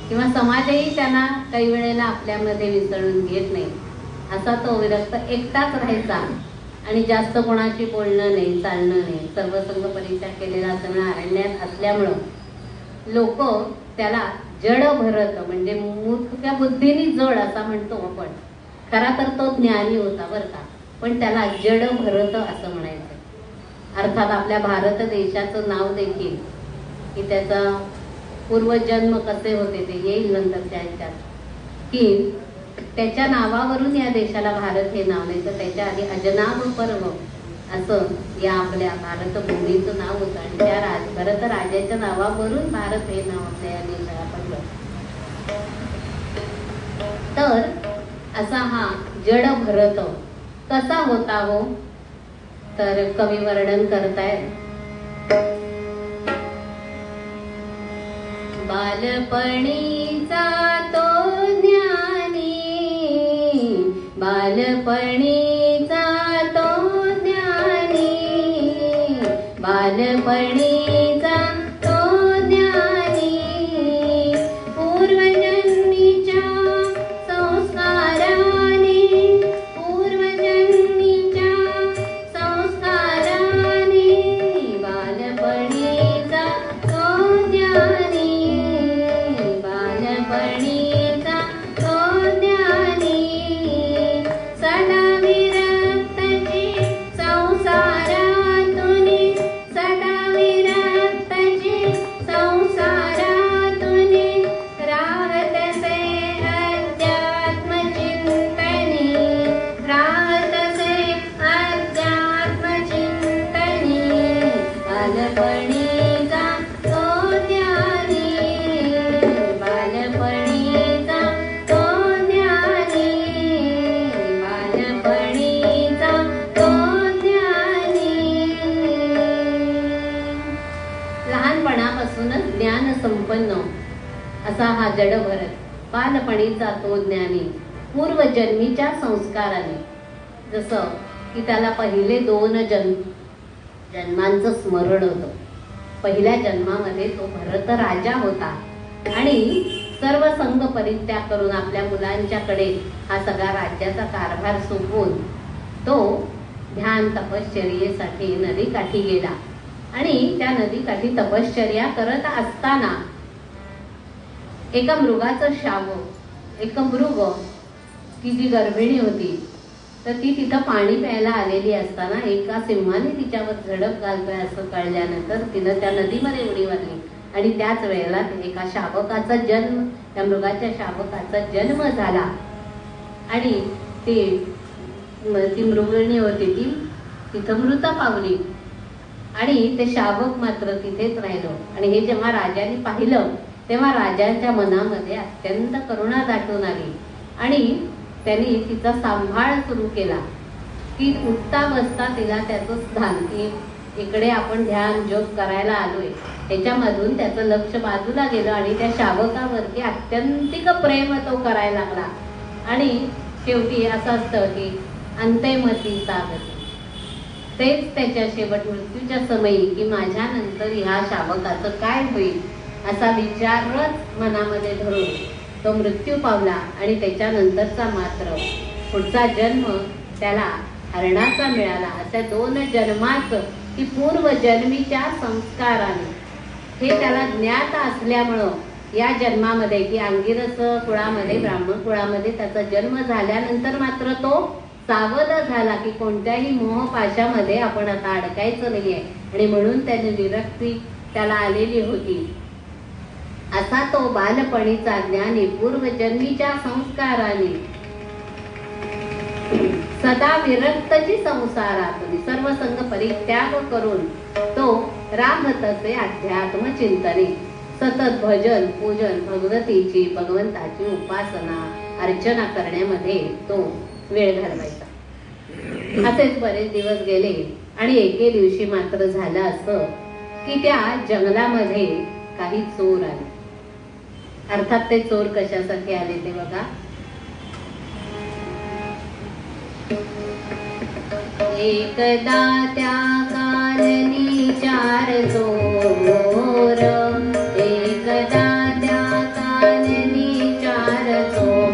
किंवा समाजही त्यांना काही वेळेला आपल्यामध्ये मिसळून घेत नाही. असा तो विरक्त एकटाच राहायचा आणि जास्त कोणाशी बोलणं नाही, चालणं नाही. सर्व संघ परित्याग केलेला असल्यामुळे अरण्यात असल्यामुळं लोक त्याला जड भरत म्हणजे मूर्ख बुद्धीने जड असा म्हणतो आपण. खरा तर तो ज्ञानी होता बरं का, पण त्याला जड भरत असं म्हणायचं. अर्थात आपल्या भारत देशाचं नाव देखील की त्याचा पूर्वजन्म कसे होते ते येईल नंतर त्याच्यात, की त्याच्या नावावरून या देशाला भारत हे नाव नाही तर त्याच्या आधी अजनाब पर्व असं या आपल्या भारतभूमीचं नाव होतं आणि त्या खरं तर राजाच्या नावावरून भारत हे नाव आपल्या या देशाला पडलं. तर असा हा जड भरत कसा होता हो, तर कवी वर्णन करतायत. बालपणीचा तो ज्ञानी, बालपणीचा तो ज्ञानी, बालपणीचा तो ज्ञानी, पूर्वजन्मीच्या संस्काराने, पूर्वजन्मीच्या संस्काराने, बालपणीचा तो ज्ञानी, बालपणीचा तो ज्ञानी, सदा विरक्तची संसारातून, सदा विरक्तची संसारातून, राहतसे अध्यात्मचिंतनी, राहतसे अध्यात्मचिंतनी, बालपणीचा तो ज्ञानी, बालपणीचा तो ज्ञानी, बालपणीचा तो ज्ञानी. लहानपणापासूनच ज्ञान संपन्न असा हा जड भरत, बालपणीचा तो ज्ञानी, पूर्वजन्मीच्या संस्काराने. जसं की त्याला पहिले 2 जन्मांचं स्मरण होतं. पहिल्या जन्मामध्ये तो भरत राजा होता आणि सर्व संघ परित्याग करून आपल्या मुलांच्याकडे हा सगळा राज्याचा कारभार सोपवून तो ध्यान तपश्चर्येसाठी नदीकाठी गेला. आणि त्या नदीकाठी तपश्चर्या करत असताना एका मृगाचं शावक, एक मृग ती जी गर्भिणी होती तर ती तिथं पाणी प्यायला आलेली असताना एका सिंहाने तिच्यावर झडप घालतोय असं कळल्यानंतर तिनं त्या नदीमध्ये उडी मारली आणि त्याच वेळेला एका शावकाचा जन्म, त्या मृगाच्या शावकाचा जन्म झाला आणि ती मृगिणी होती ती तिथं मृत पावली आणि ते शावक मात्र तिथेच राहिलो. आणि हे जेव्हा राजाने पाहिलं तेव्हा राजाच्या मनामध्ये अत्यंत करुणा दाटून आली आणि त्यांनी तिचा सांभाळ सुरू केला की उठता बसता तिला त्याचं स्थान, की इकडे आपण ध्यान जप करायला आलोय त्याच्यामधून त्याचं लक्ष बाजूला गेलं आणि त्या शावकावरती अत्यंतिक प्रेम तो करायला लागला. आणि शेवटी असं असतं की अंत्यमती सागती, तेच त्याच्या शेवट मृत्यूच्या समयी की माझ्यानंतर ह्या शावकाचं काय होईल असा विचारच मनामध्ये धरून तो मृत्यू पावला. आणि त्याच्यानंतरचा मात्र पुढचा जन्म त्याला हरणाचा मिळाला. अशा 2 जन्माचं की पूर्वजन्मीच्या संस्काराने हे त्याला ज्ञात असल्यामुळं या जन्मामध्ये की अंगिरस कुळामध्ये, ब्राह्मण कुळामध्ये त्याचा जन्म झाल्यानंतर मात्र तो सावध झाला की कोणत्याही मोहपाशामध्ये आपण आता अडकायचं नाहीये आणि म्हणून त्याने विरक्ती त्याला आलेली होती. असा तो बालपणीचा ज्ञानी पूर्वजन्मीच्या संस्काराने सदा विरक्तची संसारातून सर्व संघ परित्याग करून तो राहत असे अध्यात्म चिंतने, सतत भजन पूजन भगवतीची, भगवंताची उपासना अर्चना करण्यामध्ये तो वेळ घालवायचा. असेच बरेच दिवस गेले आणि एके दिवशी मात्र झालं असं की त्या जंगलामध्ये काही चोर आले. अर्थात ते चोर कशासाठी आले ते बघा. एकदा त्या काननी चार चोर, एकदा त्या काननी चार चोर,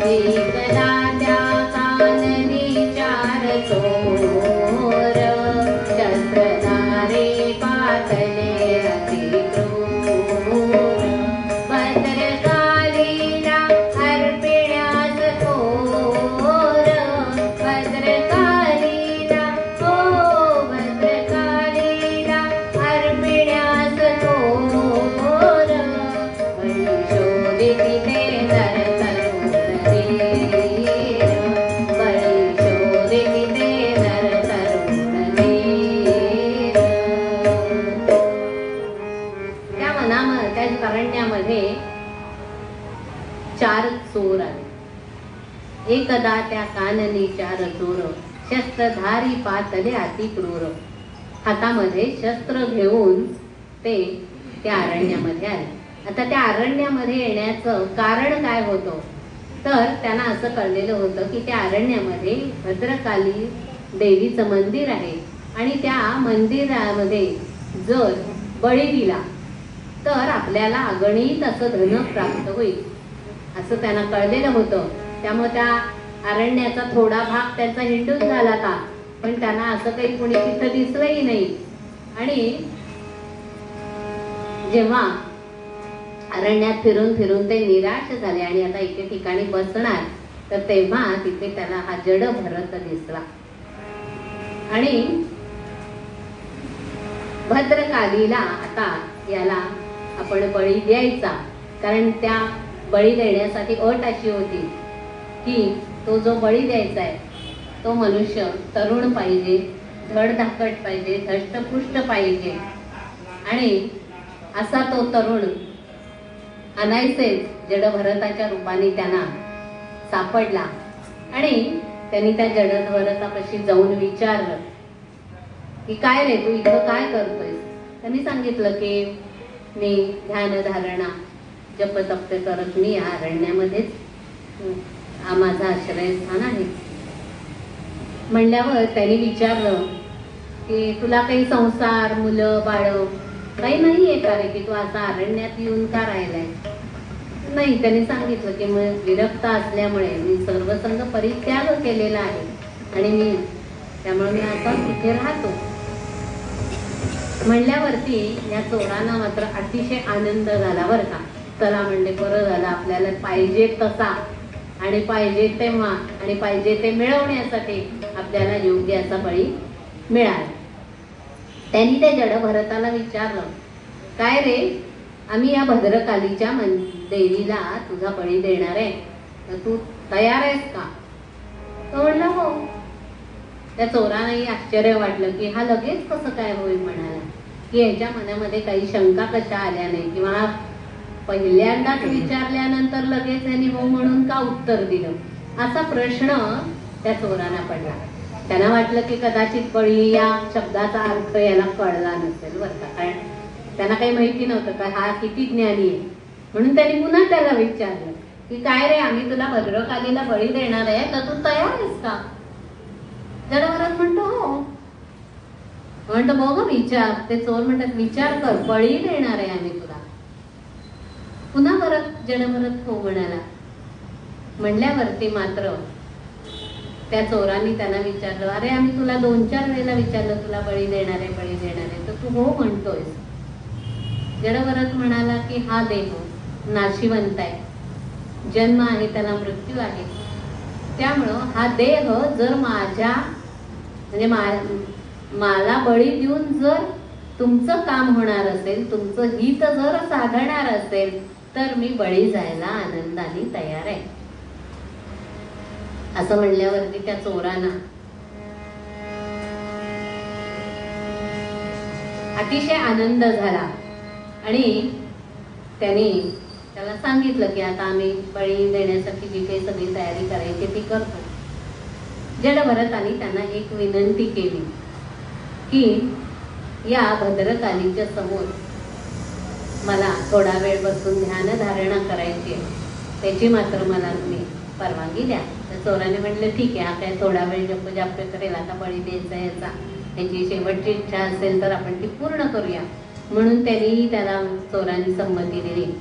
एकदा त्या काननी चार चोर, शस्त्रधारे पातले अति क्रूर, भद्रकालीला अर्पिण्यास थोर, भद्रकालीला हो भद्रकालीला अर्पिण्यास थोर, बळी शोधिती ते नर तरुण वीर, बळी शोधिती ते नर तरुण वीर. त्या वनामध्ये त्या अरण्यामध्ये चार चोर आले. एकदा त्या काननी चार चोर, शस्त्रधारी पातले अति क्रूर. हातामध्ये शस्त्र घेऊन ते त्या अरण्यामध्ये आले. आता त्या अरण्यामध्ये येण्याचं कारण काय होतं तर त्यांना असं कळलेलं होतं की त्या अरण्यामध्ये भद्रकाली देवीचं मंदिर आहे आणि त्या मंदिरामध्ये जर बळी दिला तर आपल्याला अगणित असं धन प्राप्त होईल असं त्यांना कळलेलं होतं. त्यामुळे त्या अरण्याचा थोडा भाग त्यांचा हिंडून झाला का, पण त्यांना असं काही कोणी तिथं दिसलंही नाही. आणि जेव्हा अरण्यात फिरून फिरून ते निराश झाले आणि आता एके ठिकाणी बसणार तर तेव्हा तिथे त्याला हा जड भरत दिसला. आणि भद्रकालीला आता याला आपण बळी द्यायचा, कारण त्या बळी देण्यासाठी अट अशी होती की तो जो बळी द्यायचा आहे तो मनुष्य तरुण पाहिजे, धडधाकट पाहिजे, धष्टपुष्ट पाहिजे. आणि असा तो तरुण अनायसेच जडभरताच्या रूपाने त्यांना सापडला. आणि त्यांनी त्या जडभरतापाशी जाऊन विचारलं की काय रे तू इथं काय करतोय. त्यांनी सांगितलं की मी ध्यान धारणा जप तप करत मी या अरण्यामध्येच हा माझा आश्रयस्थान आहे. म्हणल्यावर त्यांनी विचारलं की तुला काही संसार मुलं बाळ काही नाहीये का रे की तू असा अरण्यात येऊन का राहिलाय. नाही, त्यांनी सांगितलं की मग विरक्त असल्यामुळे मी सर्वसंग परित्याग केलेला आहे आणि मी त्यामुळे मी आता तिथे राहतो. म्हणल्यावरती या चोरांना मात्र अतिशय आनंद झाला बरं का. चला म्हणले बरं झालं आपल्याला पाहिजे तसा आणि पाहिजे तेव्हा आणि पाहिजे ते मिळवण्यासाठी आपल्याला योग्य असा बळी मिळाला. त्यांनी त्या जडभरताला विचारलं काय रे आम्ही या भद्रकालीच्या देवीला तुझा बळी देणार आहे तर तू तयार आहेस का. तो म्हणला हो. त्या चोरांनाही आश्चर्य वाटलं की हा लगेच कसं काय होईल म्हणाला की याच्या मनामध्ये काही शंका कशा आल्या नाही किंवा पहिल्यांदाच विचारल्यानंतर लगेच यांनी हो म्हणून का उत्तर दिलं असा प्रश्न त्या चोरांना पडला. त्यांना वाटलं की कदाचित बळी या शब्दाचा अर्थ याला कळला नसेल बरं का, कारण त्यांना काही माहिती नव्हतं का हा किती ज्ञानी आहे. म्हणून त्यांनी पुन्हा त्याला विचारलं की काय रे आम्ही तुला भद्रकालीला बळी देणार आहे तर तू तयार आहेस का. जडभरत म्हणतो हो. म्हणतो बघ विचार. ते चोर म्हणतात विचार कर बळी देणार आहे आम्ही तुला. पुन्हा परत जडभरत हो म्हणाला. म्हणल्यावरती मात्र त्या चोरांनी त्यांना विचारलं अरे आम्ही तुला 2-4 वेळेला विचारलं तुला बळी देणार आहे बळी देणार आहे तर तू हो म्हणतोयस. जडभरत म्हणाला की हा देह नाशिवंत आहे, जन्म आहे त्याला मृत्यू आहे. त्यामुळं हा देह जर माझ्या म्हणजे मला बळी देऊन जर तुमचं काम होणार असेल तुमचं हित जर साधणार असेल तर मी बळी जायला आनंदाने तयार आहे. असं म्हणल्यावरती त्या चोरांना अतिशय आनंद झाला आणि त्यांनी त्याला सांगितलं की आता आम्ही बळी देण्यासाठी जी काही सगळी तयारी करायची ती करतो. जडभरताने त्यांना एक विनंती केली की या भद्रकालीच्या समोर मला थोडा वेळ बसून ध्यान धारणा करायची आहे, त्याची मात्र मला तुम्ही परवानगी द्या. तर चोराने म्हटलं ठीक आहे, हा काय थोडा वेळ जप करेल, आता बळी द्यायचा याचा याची शेवटची इच्छा असेल तर आपण ती पूर्ण करूया. म्हणून त्यांनी त्याला चोरांनी संमती दिली.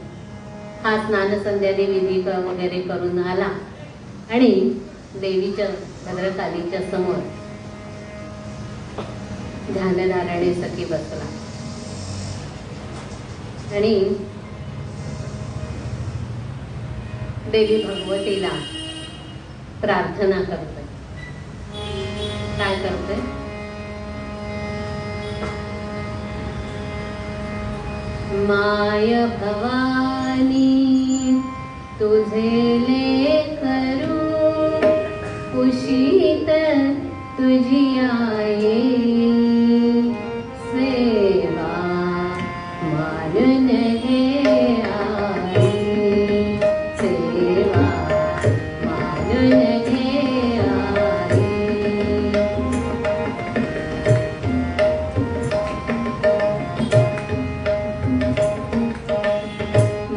हा स्नान संध्यादी विधी वगैरे करून आला आणि देवीच्या भद्रकालीच्या समोर ध्यानधारणेसाठी बसला आणि देवी भगवतीला प्रार्थना करते. काय करते? माय भवानी तुझे लेकरू कुशीत तुझी आये, सेवा मानून घे आई, सेवा मानून घे आई.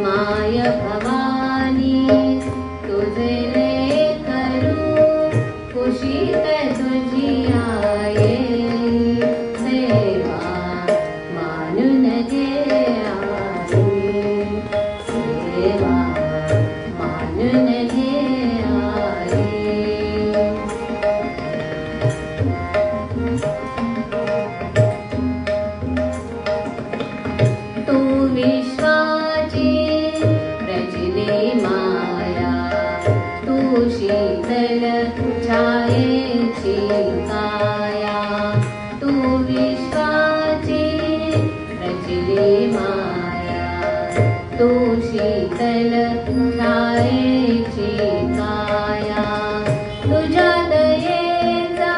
माय भवानी तुझे लेकरू कुशीत तुझी आये, सेवा मानून घे आई, सेवा मानून घे आई. तू विश्वाची रचली माया, तू शीतल छायेची काया, तू विश्वाची रचली माया, तू शीतल छायेची काया. तुझ्या दयेचा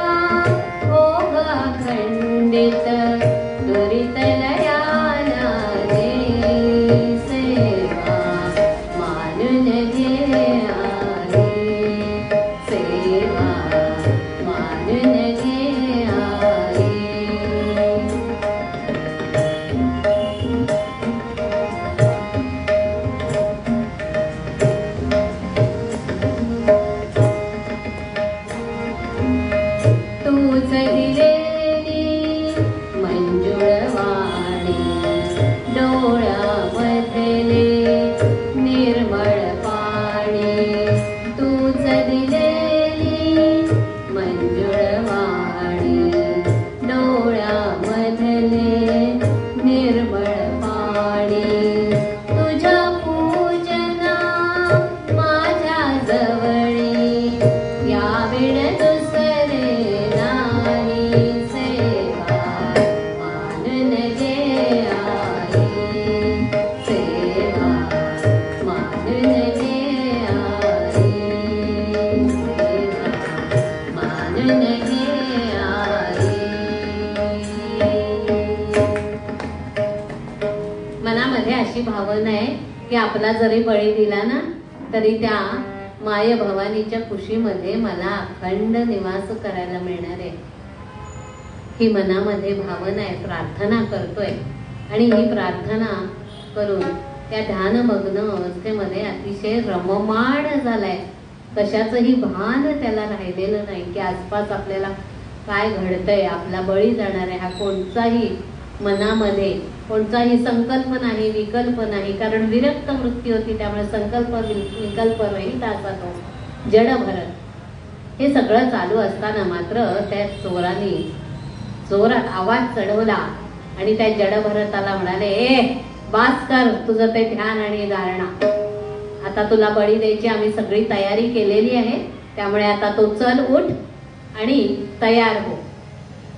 ओघ अखंडित दुरित लयाला दे, सेवा मानून घे आई, सेवा मानून घे आई. तूच दिलेली मंजुळ वाणी, डोळ्यामधले निर्मळ पाणी, तूच दिलेली मंजुळ वाणी, डोळ्यामधले निर्मळ पाणी. तुझ्या पूजना माझ्या जवळी याविण दुसरे नाही, सेवा मानून घे आई, सेवा मानून घे आई, सेवा मानून घे आई. मनामध्ये अशी भावना आहे की आपला जरी बळी दिला ना तरी त्या माय भवानीच्या कुशीमध्ये मला अखंड निवास करायला मिळणार आहे, ही मनामध्ये भावना आहे. प्रार्थना करतोय आणि ही प्रार्थना करून त्या ध्यानमग्न अवस्थेमध्ये अतिशय रममाण झालाय. कशाचंही भान त्याला राहिलेलं नाही की आसपास आपल्याला काय घडतंय, आपला बळी जाणार आहे हा कोणताही मनामध्ये कोणताही संकल्प नाही, विकल्प नाही. कारण विरक्त वृत्ती होती, त्यामुळे संकल्प विकल्प रहित असा तो जडभरत. हे सगळं चालू असताना मात्र त्या चोराने जोरात आवाज चढवला आणि त्या जडभरताला म्हणाले, ए बास कर तुझं ते ध्यान आणि धारणा, आता तुला बळी द्यायची आम्ही सगळी तयारी केलेली आहे, त्यामुळे आता तो चल उठ आणि तयार हो.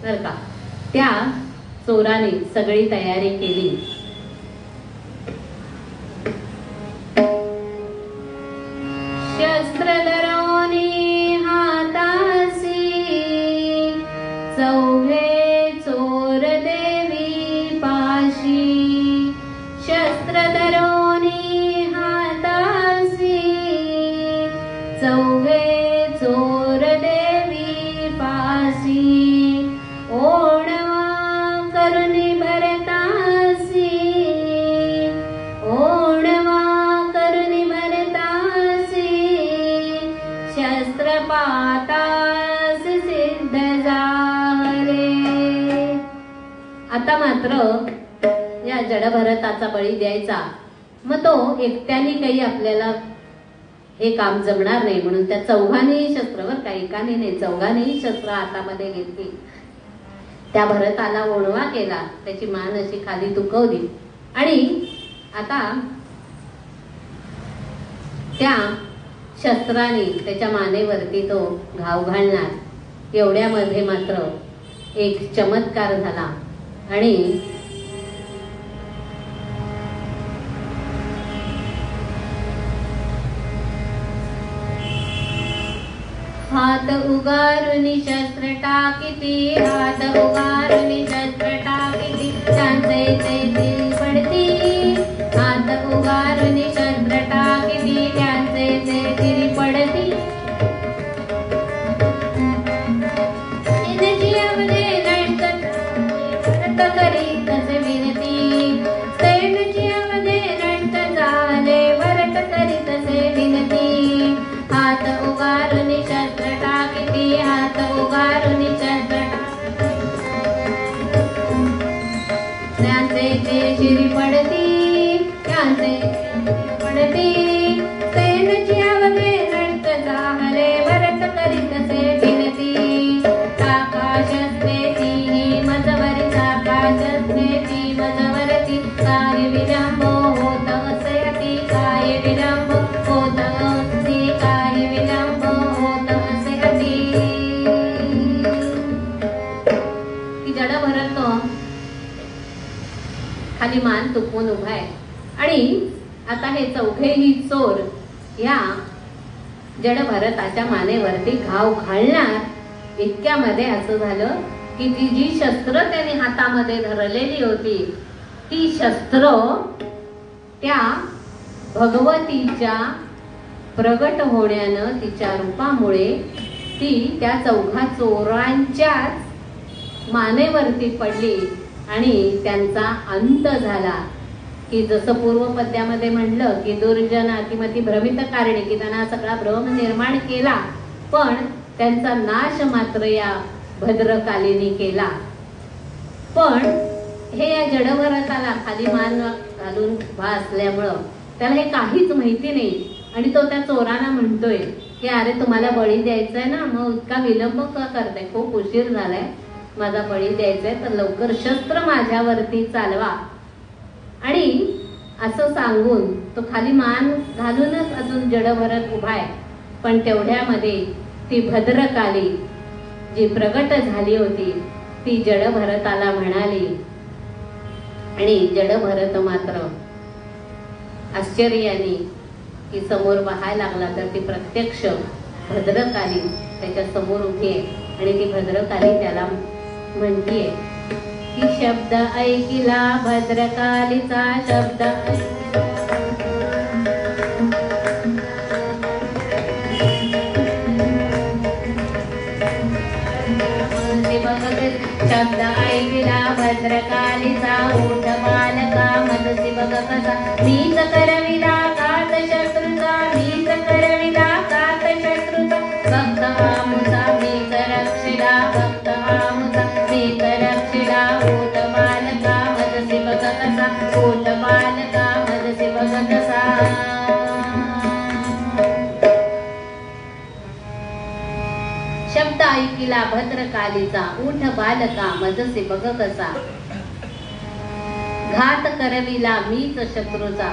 बर का? त्या चोराने सगळी तयारी केली. शस्त्र धरवणी हातासी चौघे चोर देवी पाशी, शस्त्र धरवणी हातासी आता मात्र या जडभरताचा बळी द्यायचा, मग तो एकट्याने काही आपल्याला हे काम जमणार नाही, म्हणून त्या चौघांनीही शस्त्रवर काही एकाने नाही, चौघांनीही शस्त्र हातामध्ये घेतली. त्या भरताला ओणवा केला, त्याची मान अशी खाली दुखवली आणि आता त्या शस्त्राने त्याच्या मानेवरती तो घाव घालणार. एवढ्यामध्ये मात्र एक चमत्कार झाला आणि हात उगारुनी शस्त्र टाकिती, हात उगारुनी शस्त्र टाकिती, त्यांचे ते पडती. हात उगारुनी शस्त्र टाकिती, त्यांचे ते पडती. जियामध्ये नष्ट करी तसे विनती, जियामध्ये नष्ट झाले भरत करी तसे विनती. हात उगारुनी शस्त्र टाकिती, हात उगारुनी शस्त्र त्यांचे ते शिरी पडती, त्यांचे पडती. जियामध्ये नष्ट झाले भरत करी तसे विनती. आकाशस्ते ही मजवरी, आकाशस्ते ती मजवरती. काय विलंब होत असे अति, काय विलंब होत असे, काय विलंब होत असे अति. की जडभरत खाली मान तुकवून उभा आहे आणि आता हे चौघेही चोर या जडभरताच्या मानेवरती घाव घालणार. इतक्यामध्ये असं झालं की ती जी शस्त्र त्याने हातामध्ये धरलेली होती, ती शस्त्र त्या भगवतीच्या प्रगट होण्यानं, तिच्या रूपामुळे ती त्या चौघा चोरांच्याच मानेवरती पडली आणि त्यांचा अंत झाला. की जसं पूर्वपद्यामध्ये म्हणलं की दुर्जन अतिमती भ्रमित कारणे, की त्यांना सगळा भ्रम निर्माण केला, पण त्यांचा नाश मात्र या भद्रकालीने केला. पण हे या जडभरताला खाली मान घालून उभा असल्यामुळं त्याला हे काहीच माहिती नाही आणि तो त्या चोरांना म्हणतोय की अरे तुम्हाला बळी द्यायचाय ना, मग इतका विलंब का करताय, खूप उशीर झालाय, माझा बळी द्यायचाय, तर लवकर शस्त्र माझ्यावरती चालवा. आणि असं सांगून तो खाली मान घालूनच अजून जडभरत उभा आहे. पण तेवढ्यामध्ये ती भद्रकाली जी प्रगट झाली होती ती जडभरताला म्हणाली आणि जडभरत मात्र आश्चर्याने की समोर पाहायला लागला तर ती प्रत्यक्ष भद्रकाली त्याच्या समोर उभी आहे आणि ती भद्रकाली त्याला म्हणतीये की शब्द ऐकिला भद्रकालीचा, शब्द शब्द ऐकिला भद्रकालीचा, ओठ बालका मदसी बघ कसा. मीच करविला कात शत्रूचा, मीच करविला कात शत्रूचा. भक्त आमुचा मीच रक्षिला, भक्त आमुचा मीच रक्षिला. ओठ बालका मदसी बघ कसा, ओठ बालका मदसी बघ कसा. शब्द ऐकिला भद्रकालीचा, उठ बालका मजसे बघ कसा. घात करविला मीच शत्रूचा,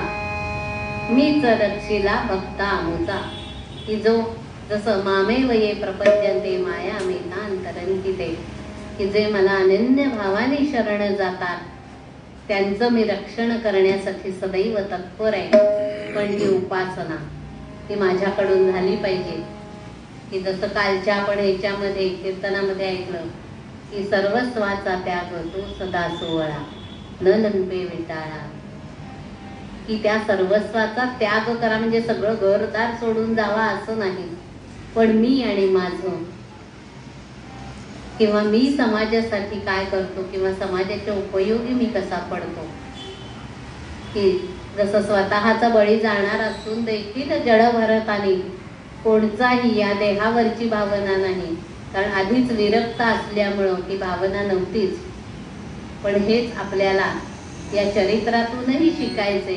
मीच रक्षिला भक्त आमुचा. की जो जसं मामे वये प्रपद्यन्ते माया मेतांतरंकिते, की जे मला अनन्य भावाने शरण जातात त्यांचं मी रक्षण करण्यासाठी सदैव तत्पर आहे. पण ती उपासना ती माझ्याकडून झाली पाहिजे. की जसं कालच्या आपण ह्याच्यामध्ये कीर्तनामध्ये ऐकलं की सर्वस्वाचा त्याग तो सदा सोहळा न लंपे विटाळा. की त्या सर्वस्वाचा त्याग करा म्हणजे सगळं घरदार सोडून जावा असं नाही, पण मी आणि माझं किंवा मी समाजासाठी काय करतो किंवा समाजाच्या उपयोगी मी कसा पडतो. की जसं स्वतःचा बळी जाणार असून देखील जडभरताने कोणताही या देहावरची भावना नाही, कारण आधीच विरक्त असल्यामुळं ती भावना नव्हतीच. पण हेच आपल्याला या चरित्रातूनही शिकायचे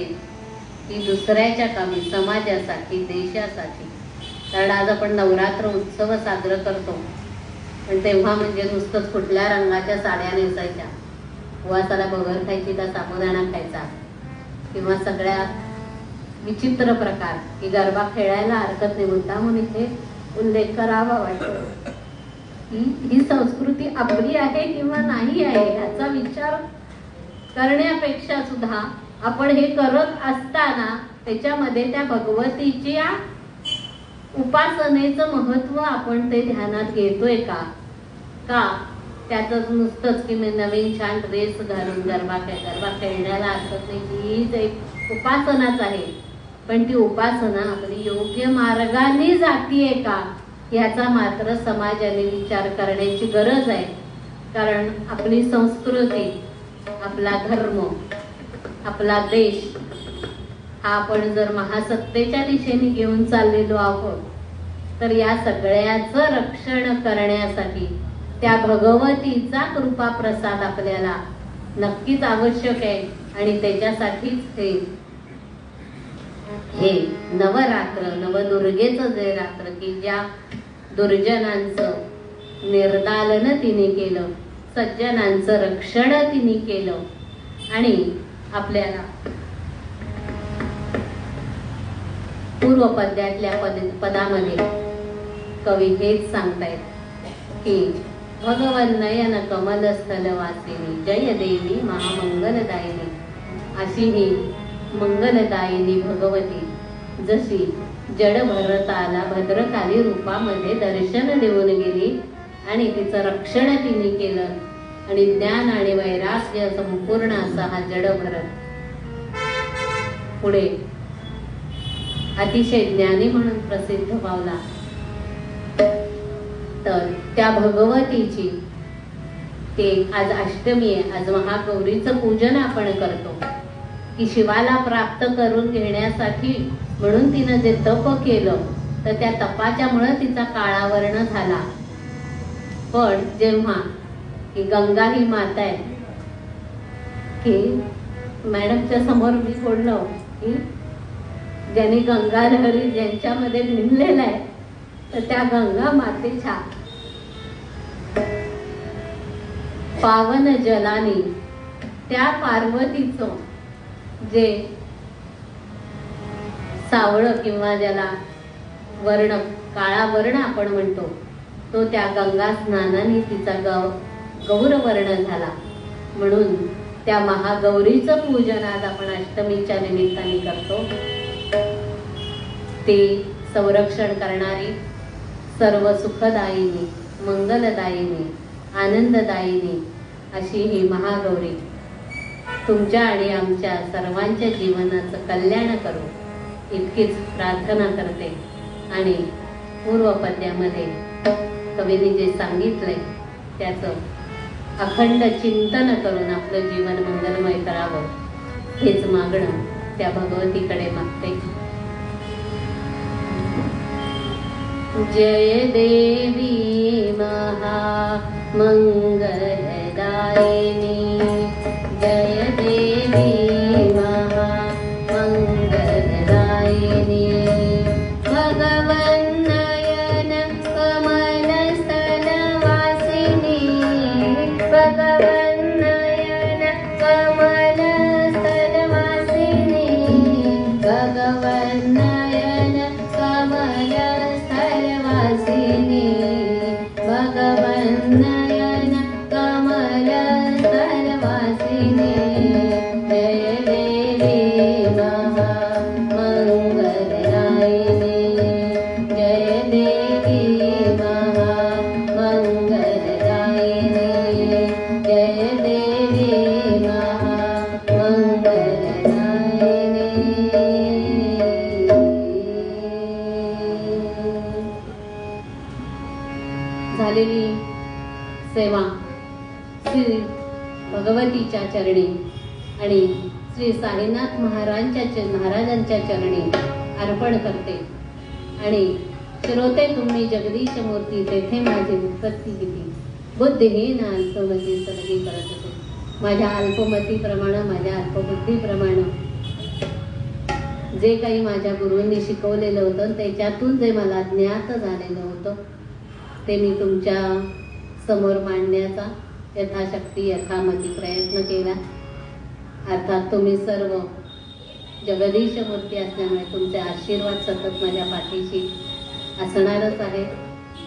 की दुसऱ्याच्या कामी, समाजासाठी, देशासाठी. कारण आज आपण नवरात्र उत्सव साजरा करतो, पण तेव्हा म्हणजे नुसतंच कुठल्या रंगाच्या साड्या नेसायच्या, उपवासाला बगर खायची का साबुदाणा खायचा, किंवा सगळ्या विचित्र प्रकार की गरबा खेळायला हरकत नाही म्हणता म्हणून इथे उल्लेख करावा वाटतो. ही संस्कृती आपली आहे किंवा नाही आहे याचा विचार करण्यापेक्षा सुद्धा आपण हे करत असताना त्याच्यामध्ये त्या भगवतीच्या उपासनेचं महत्व आपण ते ध्यानात घेतोय का त्याच नुसतंच की मी नवीन छान ड्रेस घालून गरबा खेळण्याला हरकत नाही, हीच एक उपासनाच आहे. पण ती उपासना आपली योग्य मार्गाने जातीये का याचा मात्र समाजाने विचार करण्याची गरज आहे. कारण आपली संस्कृती, आपला धर्म, आपला देश हा आपण जर महासत्तेच्या दिशेने घेऊन चाललेलो आहोत, तर या सगळ्याचं रक्षण करण्यासाठी त्या भगवतीचा कृपा प्रसाद आपल्याला नक्कीच आवश्यक आहे. आणि त्याच्यासाठीच हे नवरात्र, नवदुर्गेचं जे रात्र की ज्या दुर्जनांचं निर्दालन तिने केलं, सज्जनांचं रक्षण तिने केलं. आणि आपल्याला पूर्वपद्यातल्या पदामध्ये कवी हेच सांगतायत की भगवन नयन कमलस्थल वासिनी जय देवी महामंगलदायिनी. अशी ही मंगलदायिनी भगवती जशी जड भरताला भद्रकाली रूपामध्ये दर्शन देऊन गेली आणि तिचं रक्षण तिने केलं आणि ज्ञान आणि वैराग्य संपूर्ण असा हा जड भरत पुढे अतिशय ज्ञानी म्हणून प्रसिद्ध पावला. तर त्या भगवतीची ते आज अष्टमी आहे, आज महागौरीचं पूजन आपण करतो की शिवाला प्राप्त करून घेण्यासाठी म्हणून तिनं जे तप केलं तर त्या तपाच्यामुळे तिचा काळा वर्ण झाला. पण जेव्हा की गंगा ही माता आहे की मॅडमच्या समोर मी बोललो की ज्यांनी गंगा लहरी ज्यांच्यामध्ये भिनलेला आहे, तर त्या गंगा मातेच्या पावन जलानी त्या पार्वतीचं जे सावळ किंवा ज्याला वर्ण काळा वर्ण आपण म्हणतो तो त्या गंगा स्नानाने तिचा गौरवर्ण झाला. म्हणून त्या महागौरीचं पूजन आज आपण अष्टमीच्या निमित्ताने करतो. ते संरक्षण करणारी, सर्व सुखदायिनी, मंगलदायिनी, आनंददायिनी अशी ही महागौरी तुमच्या आणि आमच्या सर्वांच्या जीवनाचं कल्याण करो इतकीच प्रार्थना करते. आणि पूर्वपद्यामध्ये कवीने जे सांगितलंय त्याचं अखंड चिंतन करून आपलं जीवन मंगलमय करावं हेच मागणं त्या भगवतीकडे मागते. जय देवी महामंगलदायिनी, जय देवी महामंगलदायिनी, भगवन नयन कमलस्थल वासिनी, भगवन नयन कमलस्थल वासिनी, भगवन नयन कमलस्थल वासिनी, भगवन नयन कमलस्थल वासिनी, जय देवी महामंगलदायिनी, जय देवी महामंगलदायिनी, जय देवी महामंगलदायिनी. झालेली सेवा श्री भगवतीच्या चरणी आणि श्री साईनाथ महाराजांच्या चरणी अर्पण करते. आणि श्रोते तुम्ही जगदीश मूर्ती तेथे माझी उत्पत्ती किती, बुद्धिहीन असो म्हणजे सर्गी करत होते. माझ्या अल्पमतीप्रमाणे, माझ्या अल्पबुद्धीप्रमाणे जे काही माझ्या गुरूंनी शिकवलेलं होतं त्याच्यातून जे मला ज्ञात झालेलं होतं ते मी तुमच्या समोर मांडण्याचा यथाशक्ती यथामती प्रयत्न केला. अर्थात तुम्ही सर्व जगदीश मूर्ती असल्यामुळे तुमचे आशीर्वाद सतत माझ्या पाठीशी असणारच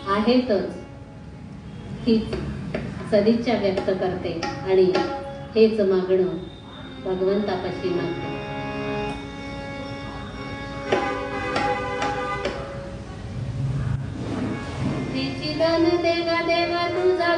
आहेतच. हीच सदिच्छा व्यक्त करते आणि हेच मागणं भगवंतापाशी मागते. देगा तुझा